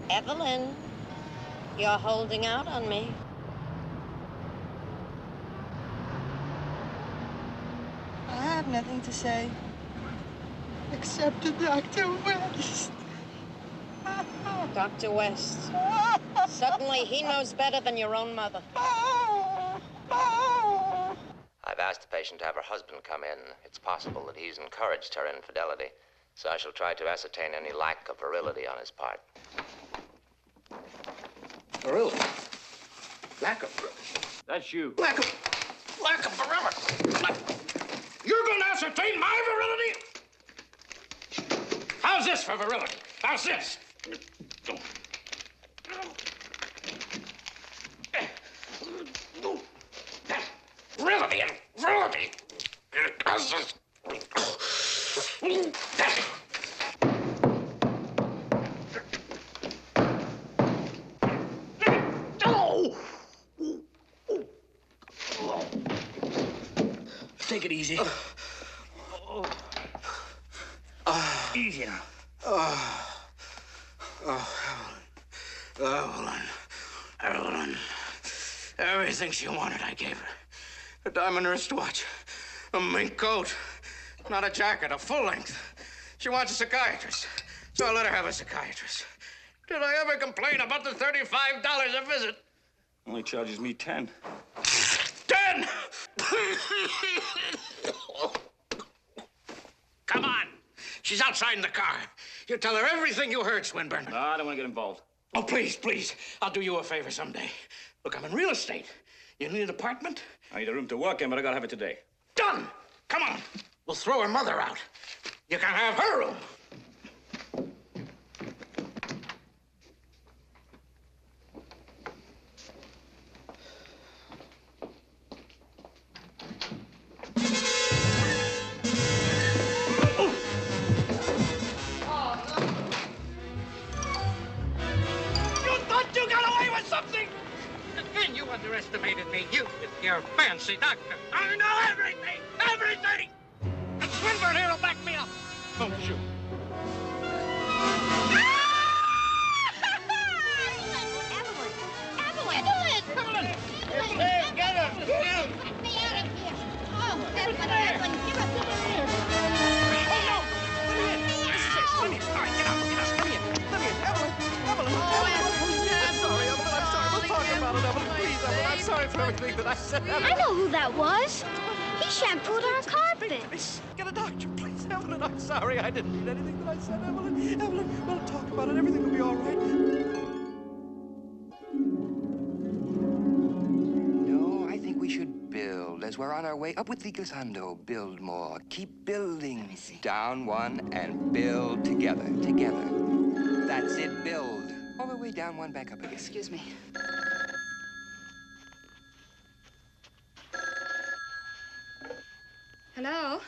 Evelyn, you're holding out on me. I have nothing to say. Except to Dr. West. Dr. West. Suddenly he knows better than your own mother. I've asked the patient to have her husband come in. It's possible that he's encouraged her infidelity, so I shall try to ascertain any lack of virility on his part. Virility? Lack of virility? That's you. Lack of virility? You're going to ascertain my virility? How's this for virility? How's this? Virility and virility. How's this? Take it easy. Easy now. Evelyn. Everything she wanted, I gave her. A diamond wristwatch, a mink coat, not a jacket, a full length. She wants a psychiatrist, so I let her have a psychiatrist. Did I ever complain about the $35 a visit? Only charges me 10. 10! Come on. She's outside in the car. You tell her everything you heard, Swinburne. No, I don't want to get involved. Oh, please, please. I'll do you a favor someday. Look, I'm in real estate. You need an apartment? I need a room to work in, but I gotta have it today. Done! Come on. We'll throw her mother out. You can have her room. You underestimated me. You with your fancy doctor. I know everything! Everything! And Swinburne here will back me up. Don't you? Evelyn! Hey, get her! Get her! Get me out of here! Oh, Evelyn, give us the here! Oh, no! Let me in! All right, get out! Come here! Evelyn! Oh, Evelyn! I'm sorry, Evelyn. I'm sorry. We'll talk about it, Evelyn. Please, Evelyn. I'm sorry for everything that I said, Evelyn. I know who that was. He shampooed our carpet. Please, get a doctor, please, Evelyn. I'm sorry. I didn't mean anything that I said, Evelyn. Evelyn, we'll talk about it. Everything will be all right. No, I think we should build. As we're on our way up with the glissando, build more. Keep building. Down one and build together. Together. That's it, build. All the way down one, back up again. Excuse me. Hello?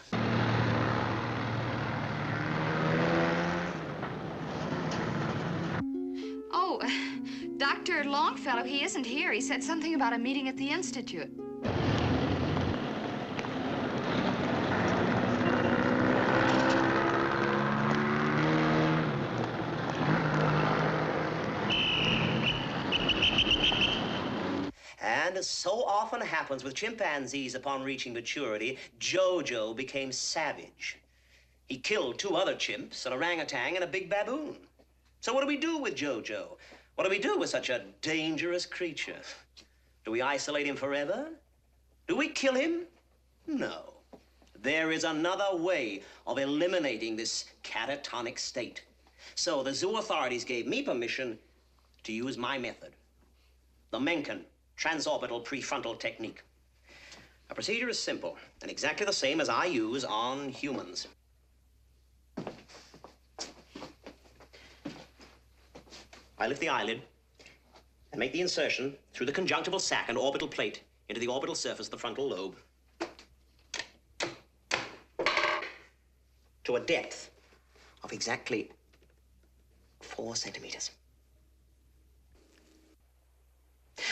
Oh, Dr. Longfellow, he isn't here. He said something about a meeting at the Institute. And as so often happens with chimpanzees upon reaching maturity, Jojo became savage. He killed 2 other chimps, an orangutan and a big baboon. So what do we do with Jojo? What do we do with such a dangerous creature? Do we isolate him forever? Do we kill him? No. There is another way of eliminating this catatonic state. So the zoo authorities gave me permission to use my method, the Mencken transorbital prefrontal technique. Our procedure is simple and exactly the same as I use on humans. I lift the eyelid and make the insertion through the conjunctival sac and orbital plate into the orbital surface of the frontal lobe to a depth of exactly 4 centimeters.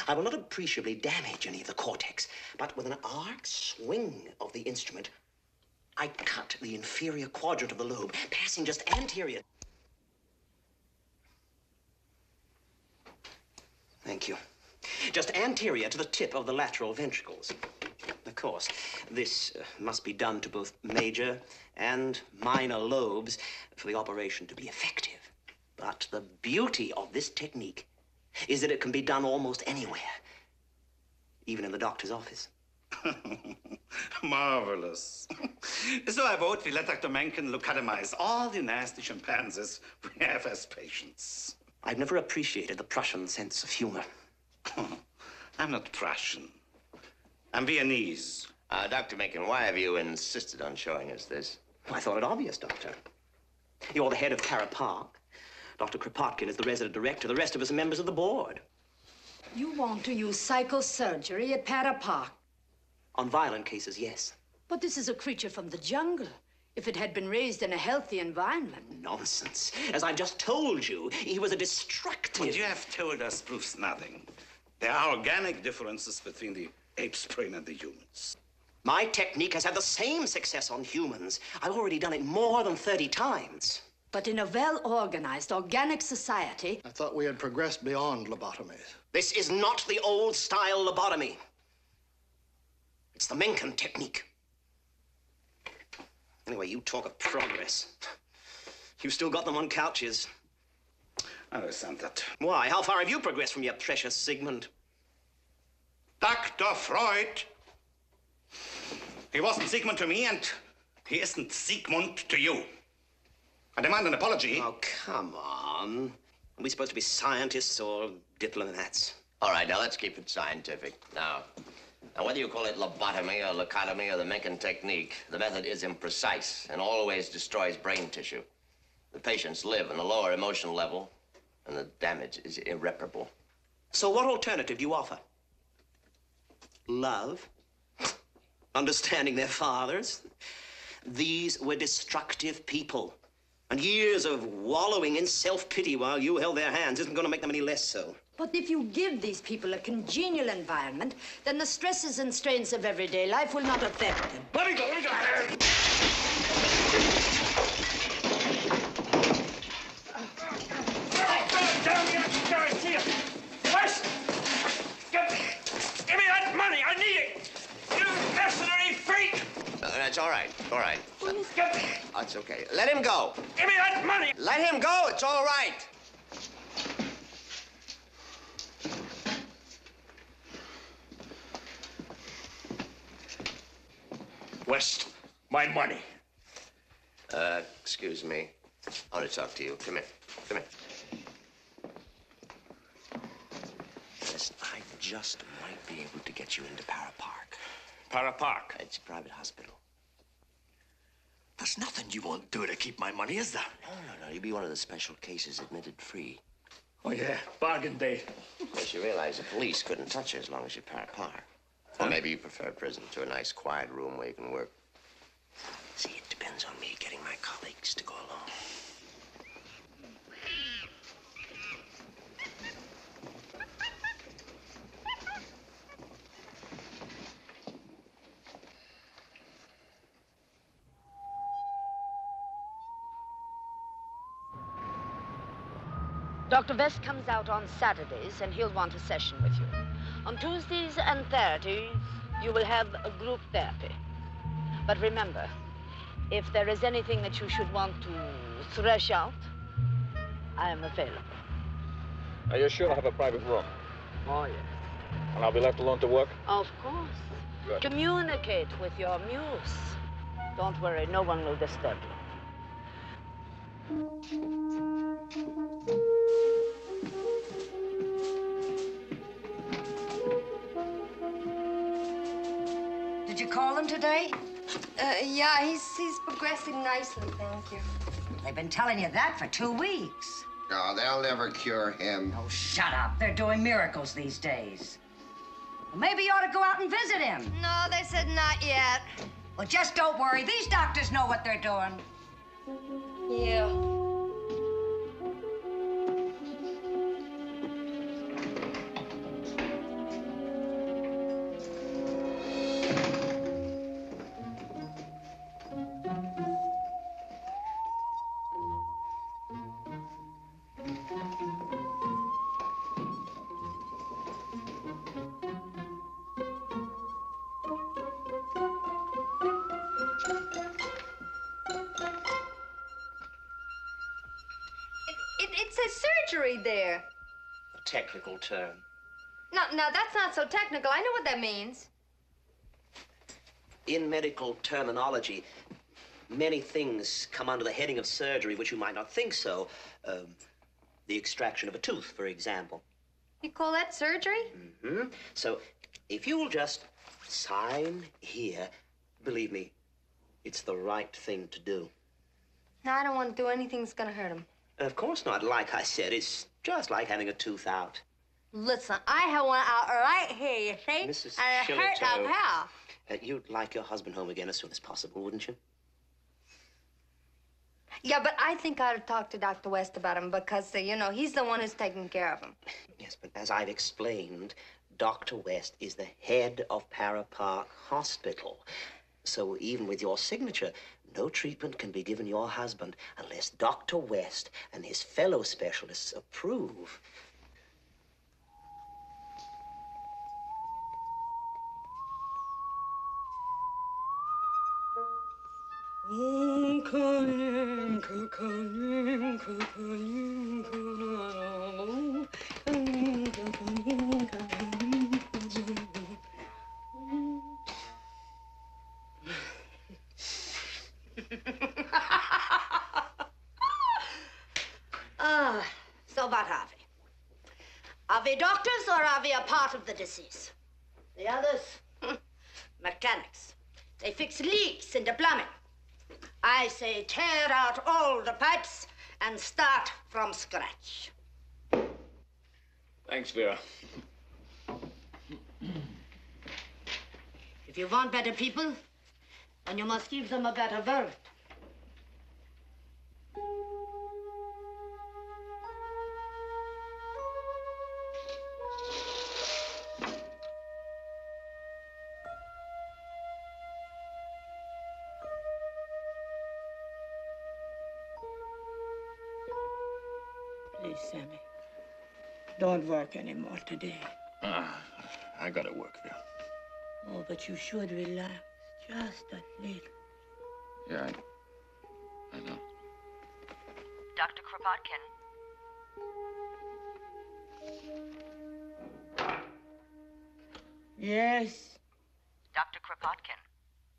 I will not appreciably damage any of the cortex, but with an arc swing of the instrument, I cut the inferior quadrant of the lobe, passing just anterior. Thank you. Just anterior to the tip of the lateral ventricles. Of course, this must be done to both major and minor lobes for the operation to be effective. But the beauty of this technique is that it can be done almost anywhere, even in the doctor's office. Marvelous. So I vote we let Dr. Mencken lobotomize all the nasty chimpanzees we have as patients. I've never appreciated the Prussian sense of humor. I'm not Prussian. I'm Viennese. Dr. Mencken, why have you insisted on showing us this? I thought it obvious, Doctor. You're the head of Para Park. Dr. Kropotkin is the resident director. The rest of us are members of the board. You want to use psychosurgery at Para Park? On violent cases, yes. But this is a creature from the jungle. If it had been raised in a healthy environment. Nonsense. As I've just told you, he was a destructive... What you have told us proves nothing. There are organic differences between the ape's brain and the humans. My technique has had the same success on humans. I've already done it more than 30 times. But in a well-organized, organic society... I thought we had progressed beyond lobotomies. This is not the old-style lobotomy. It's the Mencken technique. Anyway, you talk of progress. You've still got them on couches. I understand that. Why? How far have you progressed from your precious Sigmund? Dr. Freud. He wasn't Sigmund to me, and he isn't Sigmund to you. I demand an apology. Oh, come on. Are we supposed to be scientists or diplomats? All right, now let's keep it scientific. Now, whether you call it lobotomy or lobotomy or the Mencken technique, the method is imprecise and always destroys brain tissue. The patients live on a lower emotional level, and the damage is irreparable. So what alternative do you offer? Love? Understanding their fathers? These were destructive people. And years of wallowing in self-pity while you held their hands isn't going to make them any less so. But if you give these people a congenial environment, then the stresses and strains of everyday life will not affect them. Let me go, let me go. God damn you, I guarantee you. Wes, give me that money, I need it. You mercenary freak. That's all right, all right. That's okay. Let him go. Give me that money. Let him go, it's all right. West, my money. Excuse me. I want to talk to you. Come here. Come here. Listen, I just might be able to get you into Para Park. Para Park? It's a private hospital. There's nothing you won't do to keep my money, is there? No. You'll be one of the special cases admitted free. Oh, yeah. Bargain day. Of course, you realize the police couldn't touch you as long as you're Para Park. Or maybe you prefer prison to a nice, quiet room where you can work. See, it depends on me getting my colleagues to go along. Dr. West comes out on Saturdays, and he'll want a session with you. On Tuesdays and Thursdays, you will have a group therapy. But remember, if there is anything that you should want to thresh out, I am available. Are you sure I have a private room? Oh, yes. And I'll be left alone to work? Of course. Good. Communicate with your muse. Don't worry, no one will disturb you. Did you call him today? Yeah, he's progressing nicely, thank you. They've been telling you that for 2 weeks. No, they'll never cure him. Oh, shut up. They're doing miracles these days. Well, maybe you ought to go out and visit him. No, they said not yet. Well, just don't worry. These doctors know what they're doing. Yeah. It says surgery there. A technical term. No, that's not so technical. I know what that means. In medical terminology, many things come under the heading of surgery which you might not think so. The extraction of a tooth, for example. You call that surgery? Mm-hmm. So, if you'll just sign here, believe me, it's the right thing to do. No, I don't want to do anything that's gonna hurt him. Of course not. Like I said, it's just like having a tooth out. Listen, I have one out right here, you see? Mrs. And it hurts up here. You'd like your husband home again as soon as possible, wouldn't you? Yeah, but I think I ought to talk to Dr. West about him because, you know, he's the one who's taking care of him. Yes, but as I've explained, Dr. West is the head of Para Park Hospital. So even with your signature, no treatment can be given your husband unless Dr. West and his fellow specialists approve. So what are we? Are we doctors or are we a part of the disease? The others? Mechanics. They fix leaks in the plumbing. I say tear out all the pipes and start from scratch. Thanks, Vera. If you want better people, then you must give them a better world. Please, Sammy, don't work anymore today. I gotta work, Vera. Oh, but you should relax just a little. Yeah, I know. Dr. Kropotkin. Yes, Dr. Kropotkin.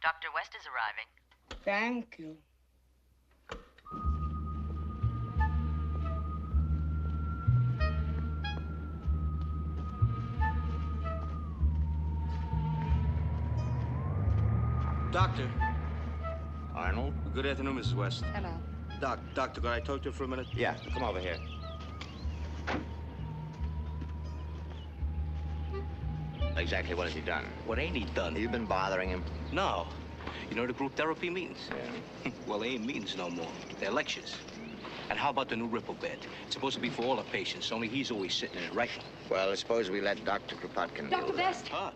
Dr. West is arriving. thank you. Doctor. Arnold? Good afternoon, Mrs. West. Hello. Doctor, could I talk to you for a minute? Yeah, come over here. Exactly what has he done? What ain't he done? You've been bothering him? No. You know what a group therapy means? Yeah. Well, they ain't meetings no more. They're lectures. And how about the new ripple bed? It's supposed to be for all the patients, only he's always sitting in it, right? Well, suppose we let Dr. Kropotkin deal Dr. with West. Ah,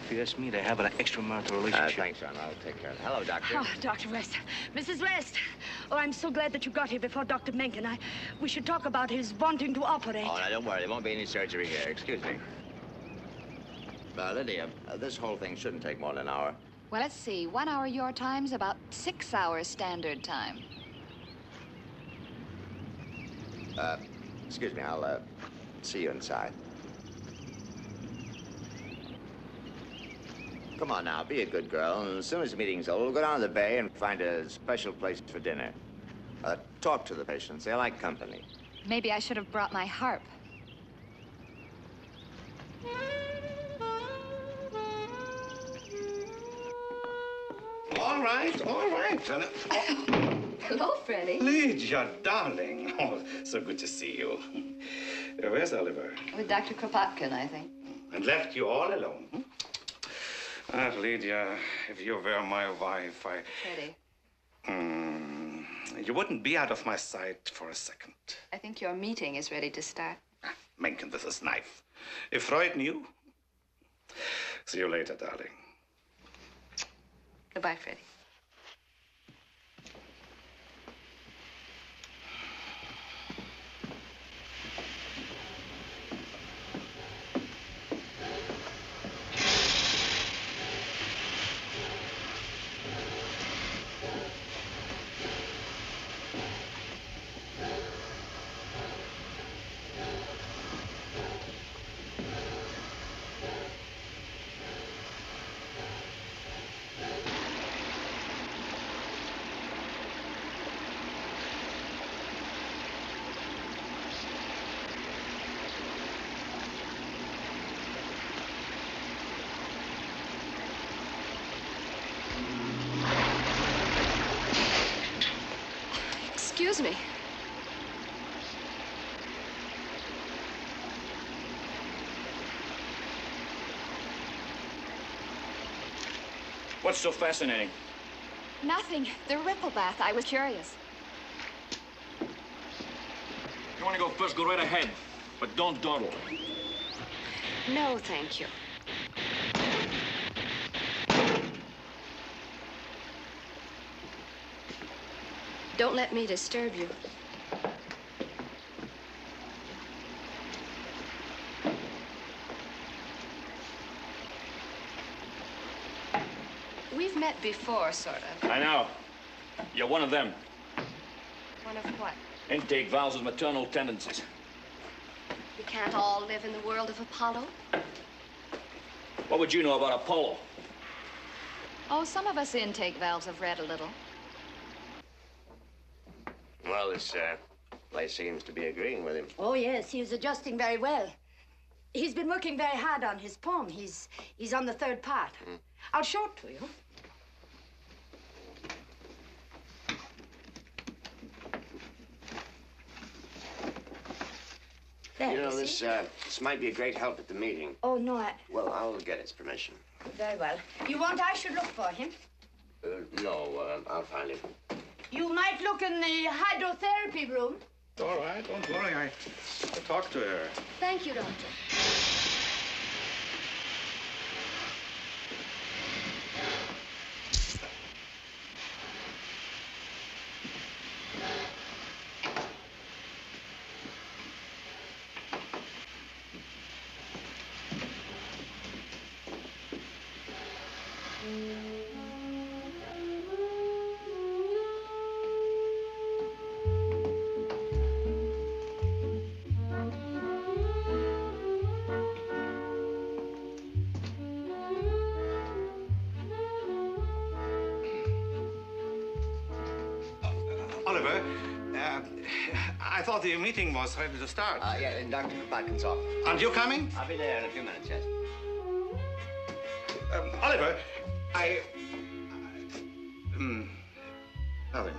if you ask me, they're having an extramarital relationship. Thanks, son. I'll take care of it. Hello, Doctor. Oh, Dr. West. Mrs. West. Oh, I'm so glad that you got here before Dr. Mencken. We should talk about his wanting to operate. Oh, now, don't worry. There won't be any surgery here. Excuse me. Lydia, this whole thing shouldn't take more than an hour. Well, let's see. 1 hour your time's about 6 hours standard time. Excuse me, I'll see you inside. Come on now, be a good girl, and as soon as the meeting's over, we'll go down to the bay and find a special place for dinner. Talk to the patients. They like company. Maybe I should have brought my harp. All right. Hello, Freddie. Lydia, darling. Oh, so good to see you. Where's Oliver? With Dr. Kropotkin, I think. And left you all alone. Hmm? Ah, Lydia, if you were my wife, Freddie. You wouldn't be out of my sight for a second. I think your meeting is ready to start. Mencken with his knife. If Freud knew. See you later, darling. Goodbye, Freddie. Excuse me. What's so fascinating? Nothing. The ripple bath. I was curious. You want to go first, go right ahead. But don't dawdle. No, thank you. Don't let me disturb you. We've met before, sort of. I know. You're one of them. One of what? Intake valves with maternal tendencies. We can't all live in the world of Apollo. What would you know about Apollo? Oh, some of us intake valves have read a little. Well, this place seems to be agreeing with him. Oh, yes, he was adjusting very well. He's been working very hard on his poem. He's on the third part. I'll show it to you. There, You know, you see? this might be a great help at the meeting. Oh, no, Well, I'll get its permission. very well. You want I should look for him? No, I'll find him. You might look in the hydrotherapy room. All right, don't worry. I'll talk to her. Thank you, Doctor. Oliver, I thought the meeting was ready to start. Yeah, in Dr. Kropotkin's office. Aren't you coming? I'll be there in a few minutes, yes. Oliver, nothing.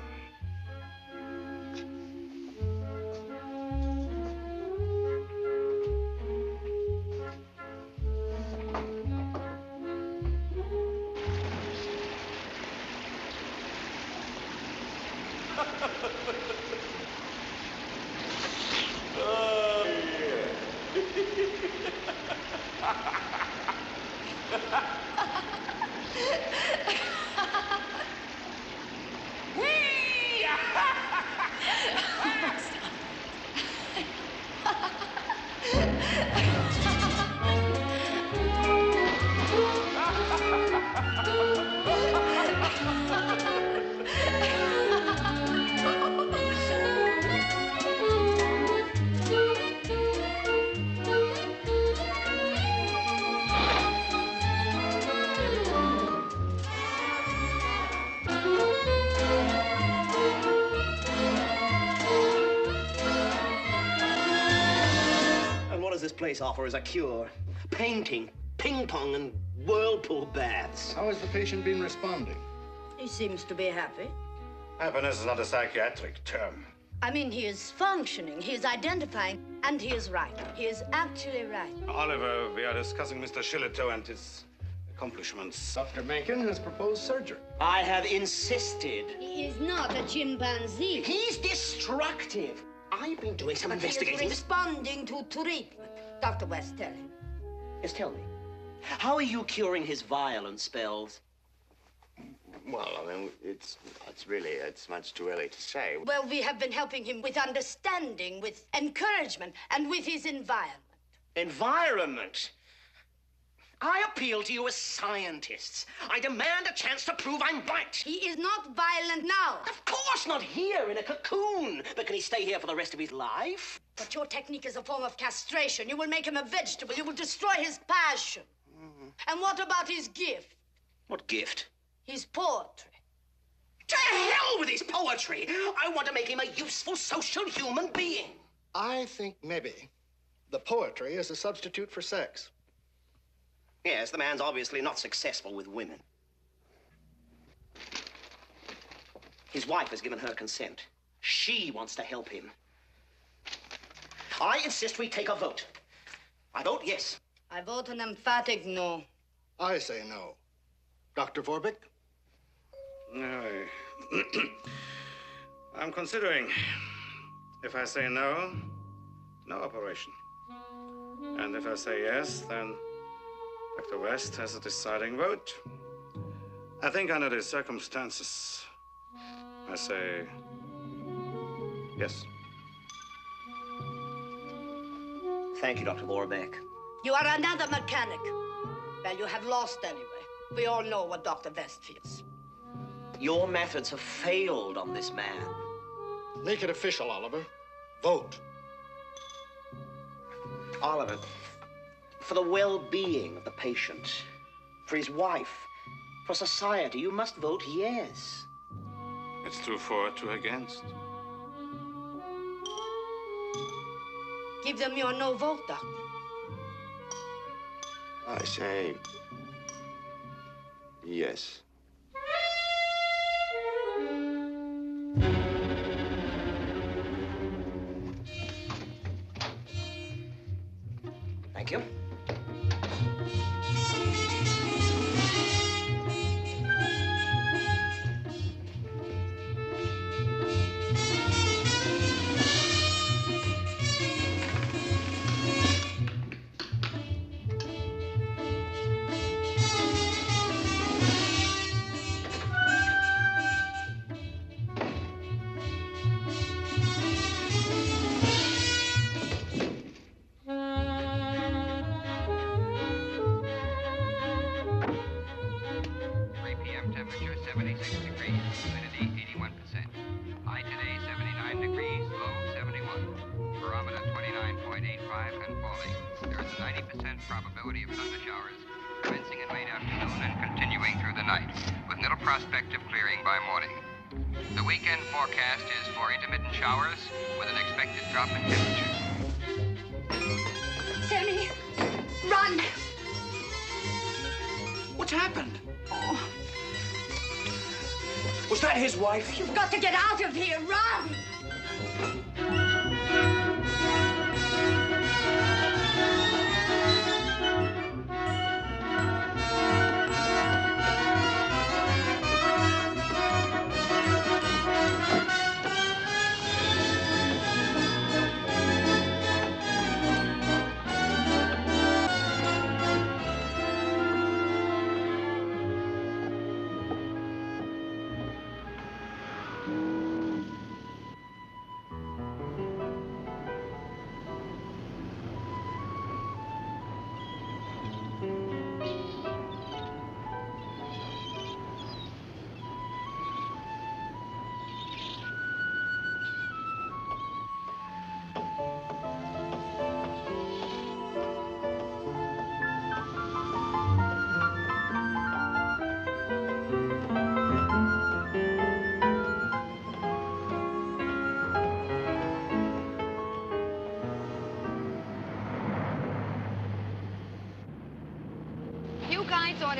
place offer as a cure. Painting, ping pong, and whirlpool baths. How has the patient been responding? He seems to be happy. Happiness is not a psychiatric term. I mean, he is functioning, he is identifying, and he is right. He is actually right. Oliver, we are discussing Mr. Shillito and his accomplishments. Dr. Mencken has proposed surgery. I have insisted. He is not a chimpanzee. He's destructive. I've been doing some But investigating. he is responding to treatment. Dr. West, tell him. Yes, tell me. How are you curing his violent spells? Well, I mean, it's much too early to say. Well, we have been helping him with understanding, with encouragement, and with his environment. Environment? I appeal to you as scientists. I demand a chance to prove I'm right. He is not violent now. Of course not here in a cocoon. But can he stay here for the rest of his life? But your technique is a form of castration. You will make him a vegetable. You will destroy his passion. And what about his gift? What gift? His poetry. To hell with his poetry! I want to make him a useful social human being. I think maybe the poetry is a substitute for sex. Yes, the man's obviously not successful with women. His wife has given her consent. She wants to help him. I insist we take a vote. I vote yes. I vote an emphatic no. I say no. Dr. Vorbeck? No. I'm considering. If I say no, no operation. And if I say yes, then Dr. West has a deciding vote. I think under the circumstances, I say yes. Thank you, Dr. Vorbeck. You are another mechanic. Well, you have lost anyway. We all know what Dr. West feels. Your methods have failed on this man. Make it official, Oliver. Vote. Oliver, for the well-being of the patient, for his wife, for society, you must vote yes. It's 2 for, 2 against. Give them your no vote, Doctor. I say yes. Thank you. Temperature 76 degrees, humidity 81%. High today 79 degrees, low 71. Barometer 29.85 and falling. There is a 90% probability of thunder showers commencing in late afternoon and continuing through the night, with little prospect of clearing by morning. The weekend forecast is for intermittent showers with an expected drop in temperature. Sammy, run! What's happened? Oh. Was that his wife? You've got to get out of here. Run!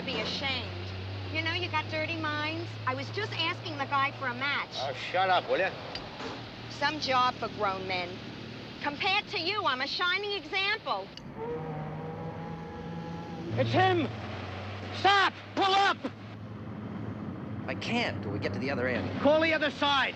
to be ashamed. You know you got dirty minds. I was just asking the guy for a match. Oh, shut up, will you? Some job for grown men. Compared to you, I'm a shining example. It's him! Stop! Pull up! I can't till we get to the other end. Call the other side!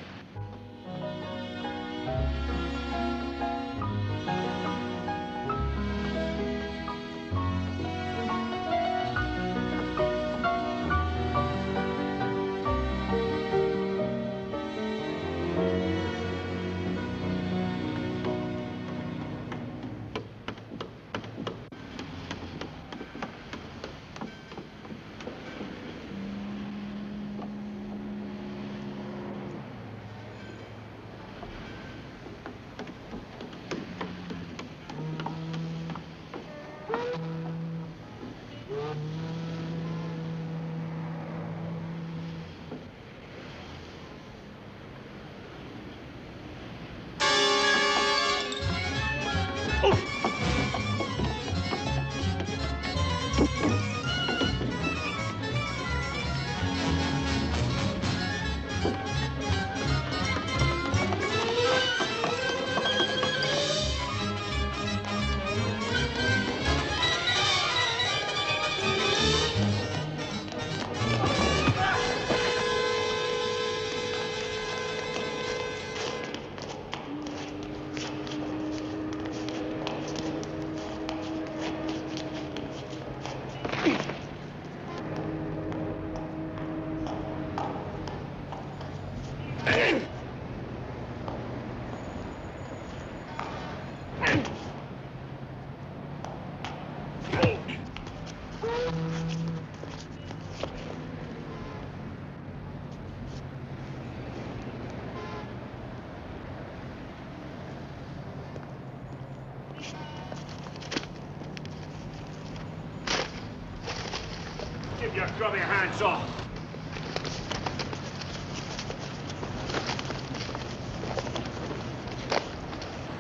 Keep your grubby hands off.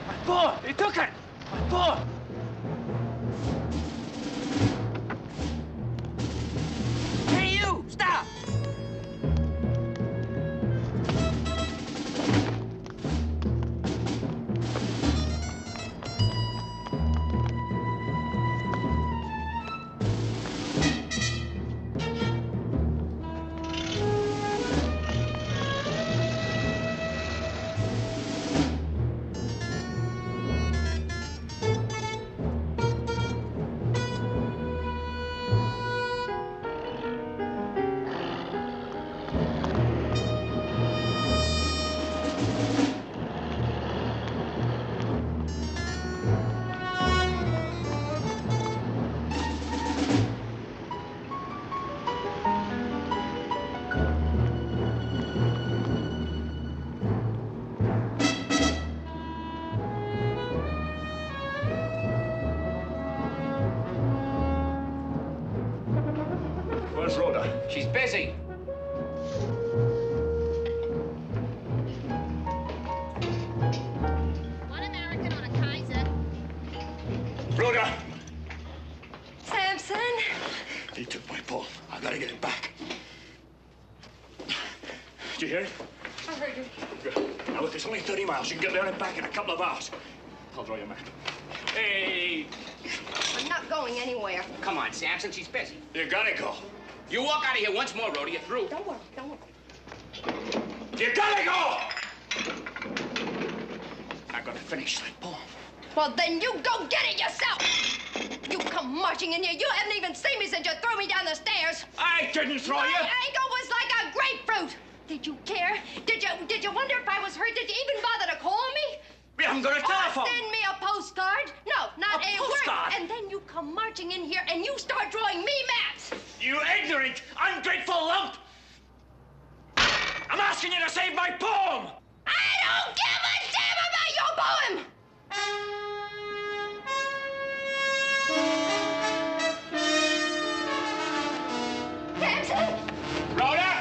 My boy! He took it! My boy! Hey, you! Stop! Where's Rhoda? She's busy. One American on a Kaiser. Rhoda! Samson? He took my ball. I gotta get it back. Did you hear it? I heard you. Good. Now look, it's only 30 miles. You can get there and back in a couple of hours. I'll draw your map. Hey! I'm not going anywhere. Come on, Samson, she's busy. You gotta go. You walk out of here once more, Rhoda, you're through. Don't worry, don't worry. You gotta go! I gotta finish that poem. Well, then you go get it yourself. You come marching in here. You haven't even seen me since you threw me down the stairs. I didn't throw you. My ankle was like a grapefruit. Did you care? Did you wonder if I was hurt? Did you even bother to call me? We haven't got a telephone. Send me a postcard? No, not a postcard? word. And then you come marching in here and you start drawing me maps. You ignorant, ungrateful lump! I'm asking you to save my poem! I don't give a damn about your poem! Samson! Rhoda!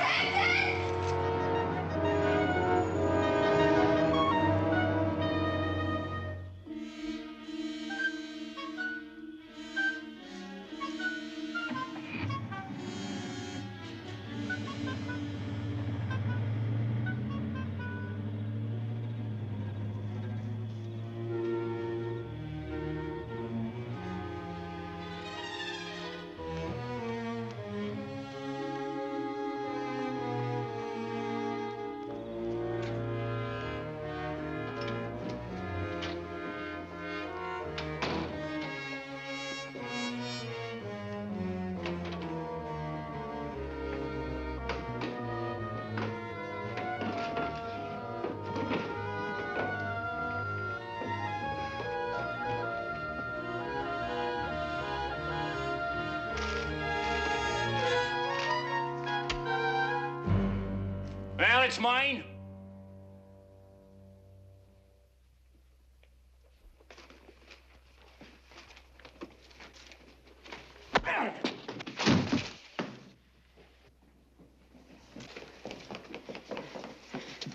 Well, it's mine.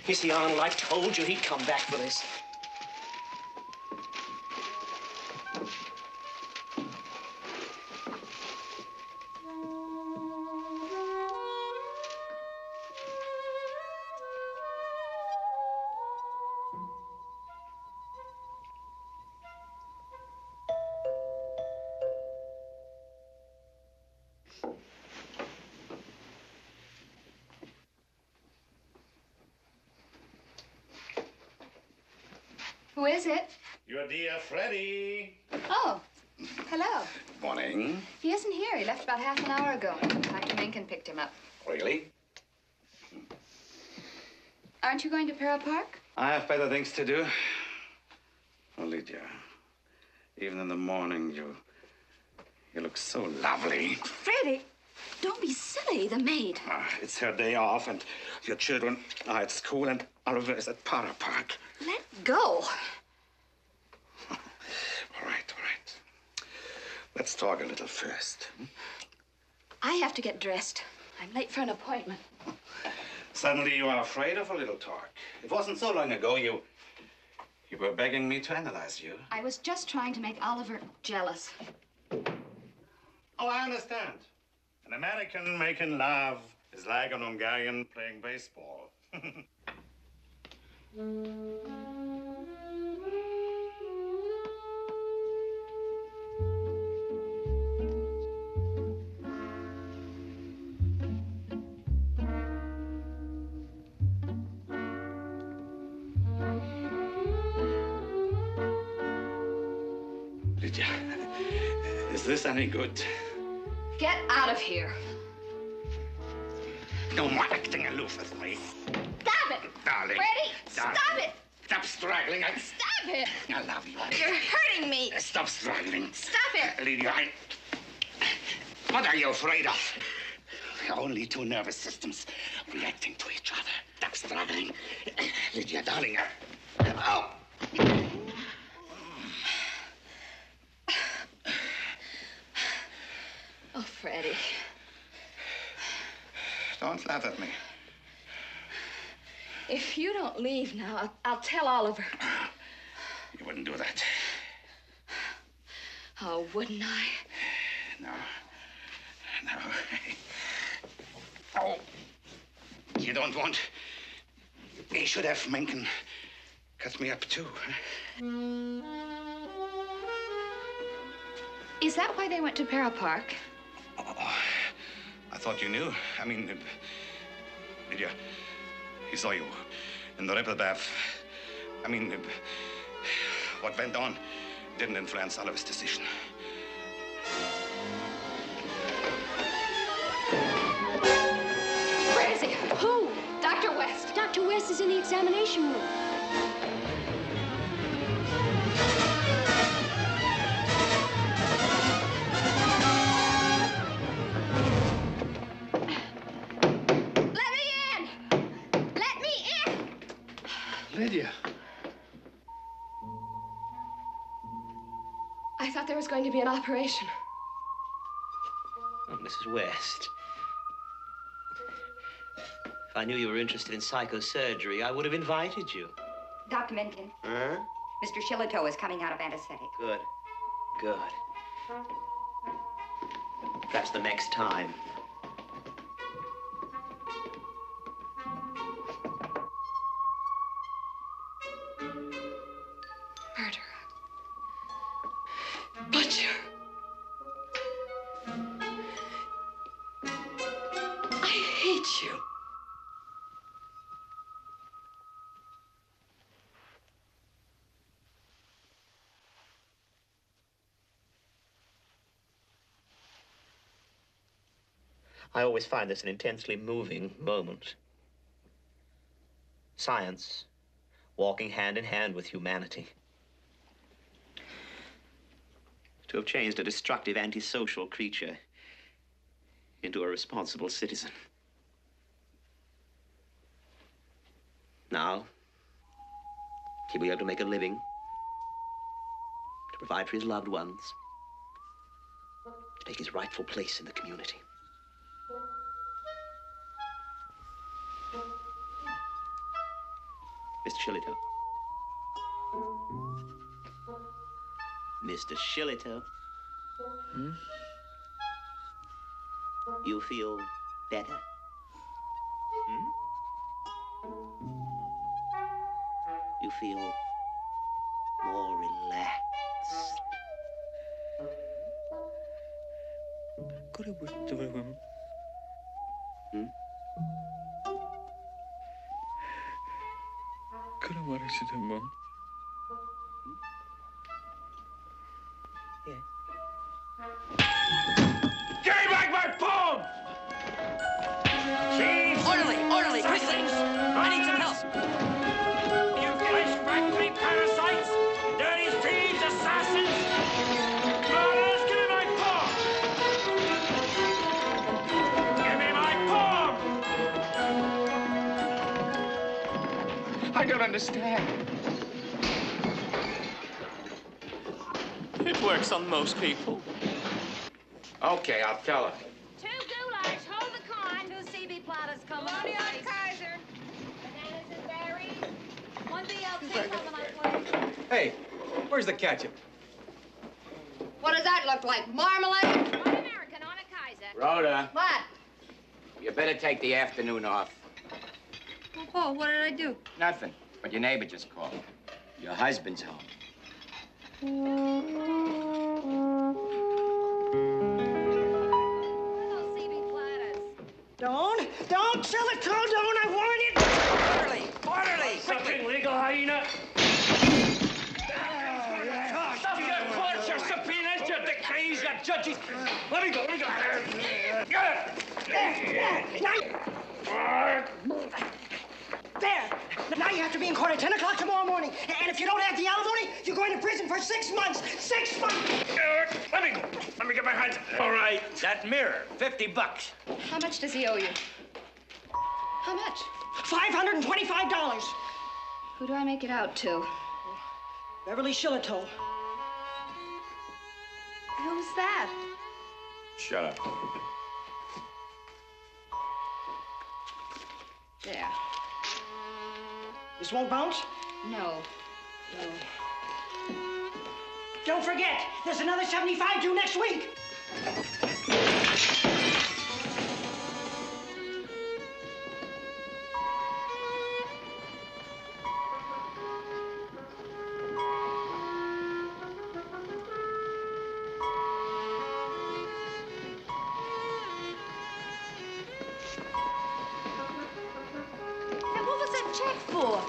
Missy Arnold, I told you he'd come back for this. Who is it? Your dear Freddie. Oh, hello. Morning. He isn't here. He left about half an hour ago. Dr. Mencken picked him up. Really? Aren't you going to Para Park? I have better things to do. Oh, Lydia, even in the morning, you look so lovely. Freddie, don't be silly. The maid. It's her day off, and your children are at school, and Oliver is at Para Park. Let go. All right. Let's talk a little first. I have to get dressed. I'm late for an appointment. Suddenly you are afraid of a little talk. It wasn't so long ago you were begging me to analyze you. I was just trying to make Oliver jealous. Oh, I understand. An American making love is like an Hungarian playing baseball. Lydia, is this any good? Get out of here. No more acting aloof with me. Stop it! Darling. Freddie, Darling. stop it! Stop struggling. Stop it! I love you. You're hurting me. Stop struggling. Stop it! Lydia, what are you afraid of? Only two nervous systems reacting to each other. Stop struggling. Lydia, darling. Oh! Oh, Freddie. Don't laugh at me. If you don't leave now, I'll tell Oliver. You wouldn't do that. Oh, wouldn't I? No. Oh. You don't want... He should have Mencken cut me up, too. Is that why they went to Para Park? Oh, I thought you knew. I mean, Lydia, he saw you in the ripple bath. I mean, what went on didn't influence Oliver's decision. Where is he? Who? Dr. West. Dr. West is in the examination room. Lydia. I thought there was going to be an operation. Oh, Mrs. West. If I knew you were interested in psychosurgery, I would have invited you. Dr. Mencken, Huh? Mr. Shillito is coming out of anesthetic. Good. Perhaps the next time. Murderer. Butcher. I hate you. I always find this an intensely moving moment. Science walking hand in hand with humanity. To have changed a destructive, antisocial creature into a responsible citizen. Now, he'll be able to make a living, to provide for his loved ones, to take his rightful place in the community. Mr. Shillito. Mr. Shillito. Hmm? You feel better? Hmm? You feel more relaxed? Hmm? Give me back my poem! Thieves! Orderly, quickly! I need some help. You flesh factory parasites! Dirty thieves, assassins! Murderers, give me my poem! Give me my poem! I don't understand. It works on most people. Okay, I'll tell her. 2 goulash, hold the corn. 2 CB platters, Bologna on Kaiser. Bananas and berries. 1 BLT on my plate. Hey, where's the ketchup? What does that look like? Marmalade? 1 American on a Kaiser. Rhoda, What? you better take the afternoon off. Oh, Paul, what did I do? Nothing, but your neighbor just called. Your husband's home. Don't sell it, Carl, don't, I warn you! Orderly! Something legal, hyena! Stuff your courts, your subpoenas, your decrees, your judges! Let me go! Get it! There! Now you have to be in court at 10 o'clock tomorrow morning. And if you don't have the alimony, you're going to prison for 6 months. 6 months! Let me go. Let me get my hands. All right, that mirror, $50. How much does he owe you? How much? $525. Who do I make it out to? Beverly Shillito. Who's that? Shut up. There. This won't bounce? No. Don't forget, there's another 75 due next week. And what was that check for?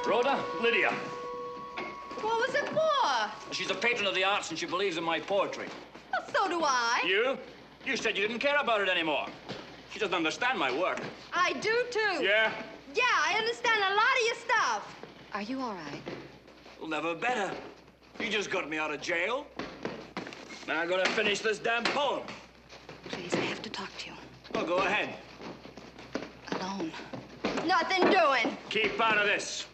Rhoda, Lydia. What was it for? She's a patron of the arts and she believes in my poetry. Well, so do I. You? You said you didn't care about it anymore. She doesn't understand my work. I do, too. Yeah? Yeah, I understand a lot of your stuff. Are you all right? Well, never better. You just got me out of jail. Now I'm gonna finish this damn poem. Please, I have to talk to you. Well, go ahead. Alone. Nothing doing. Keep out of this.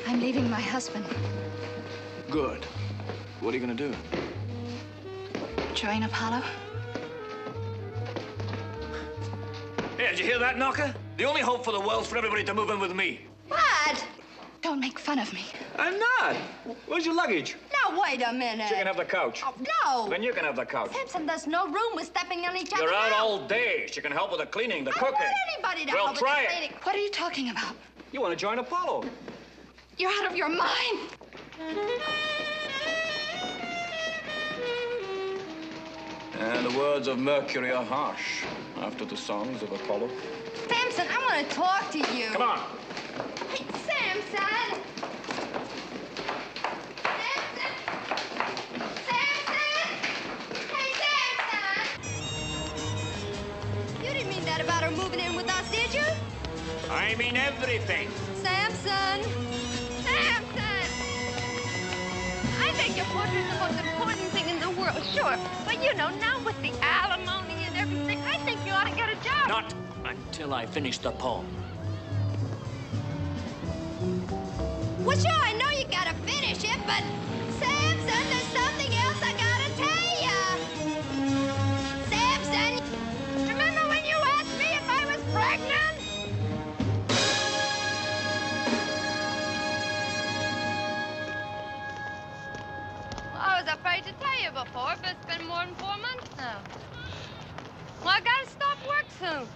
I'm leaving my husband. Good. What are you gonna do? Join Apollo. Hey, did you hear that, Knocker? The only hope for the world's for everybody to move in with me. What? Don't make fun of me. I'm not. Where's your luggage? Now, wait a minute. She can have the couch. Oh, no. Then you can have the couch. Samson, there's no room. We're stepping on each other You're out now. all day. She can help with the cleaning, the I cooking. don't want anybody to Well, help with try the it. cleaning. What are you talking about? You want to join Apollo. You're out of your mind. And the words of Mercury are harsh after the songs of Apollo. Samson, I want to talk to you. Come on. Hey, Samson. You didn't mean that about her moving in with us, did you? I mean everything. Samson! Samson! I think your portrait's the most important thing in the world, sure. But you know, now with the alimony and everything, I think you ought to get a job. Not until I finish the poem. Well, sure, I know you gotta finish it, but Samson, there's something else I gotta tell you. Samson, remember when you asked me if I was pregnant? I was afraid to tell you before, but it's been more than 4 months now. Well, I gotta stop work soon.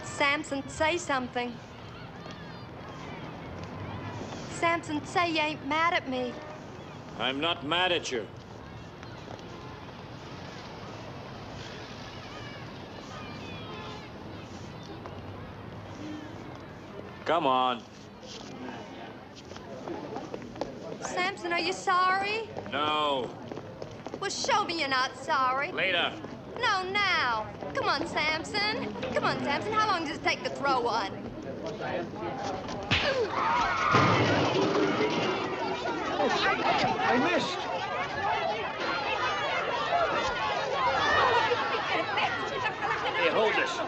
Samson, say something. Samson, say you ain't mad at me. I'm not mad at you. Come on. Samson, are you sorry? No. Well, show me you're not sorry. Later. No, now. Come on, Samson. Come on, Samson. How long does it take to throw one? I missed. Hey, hold this.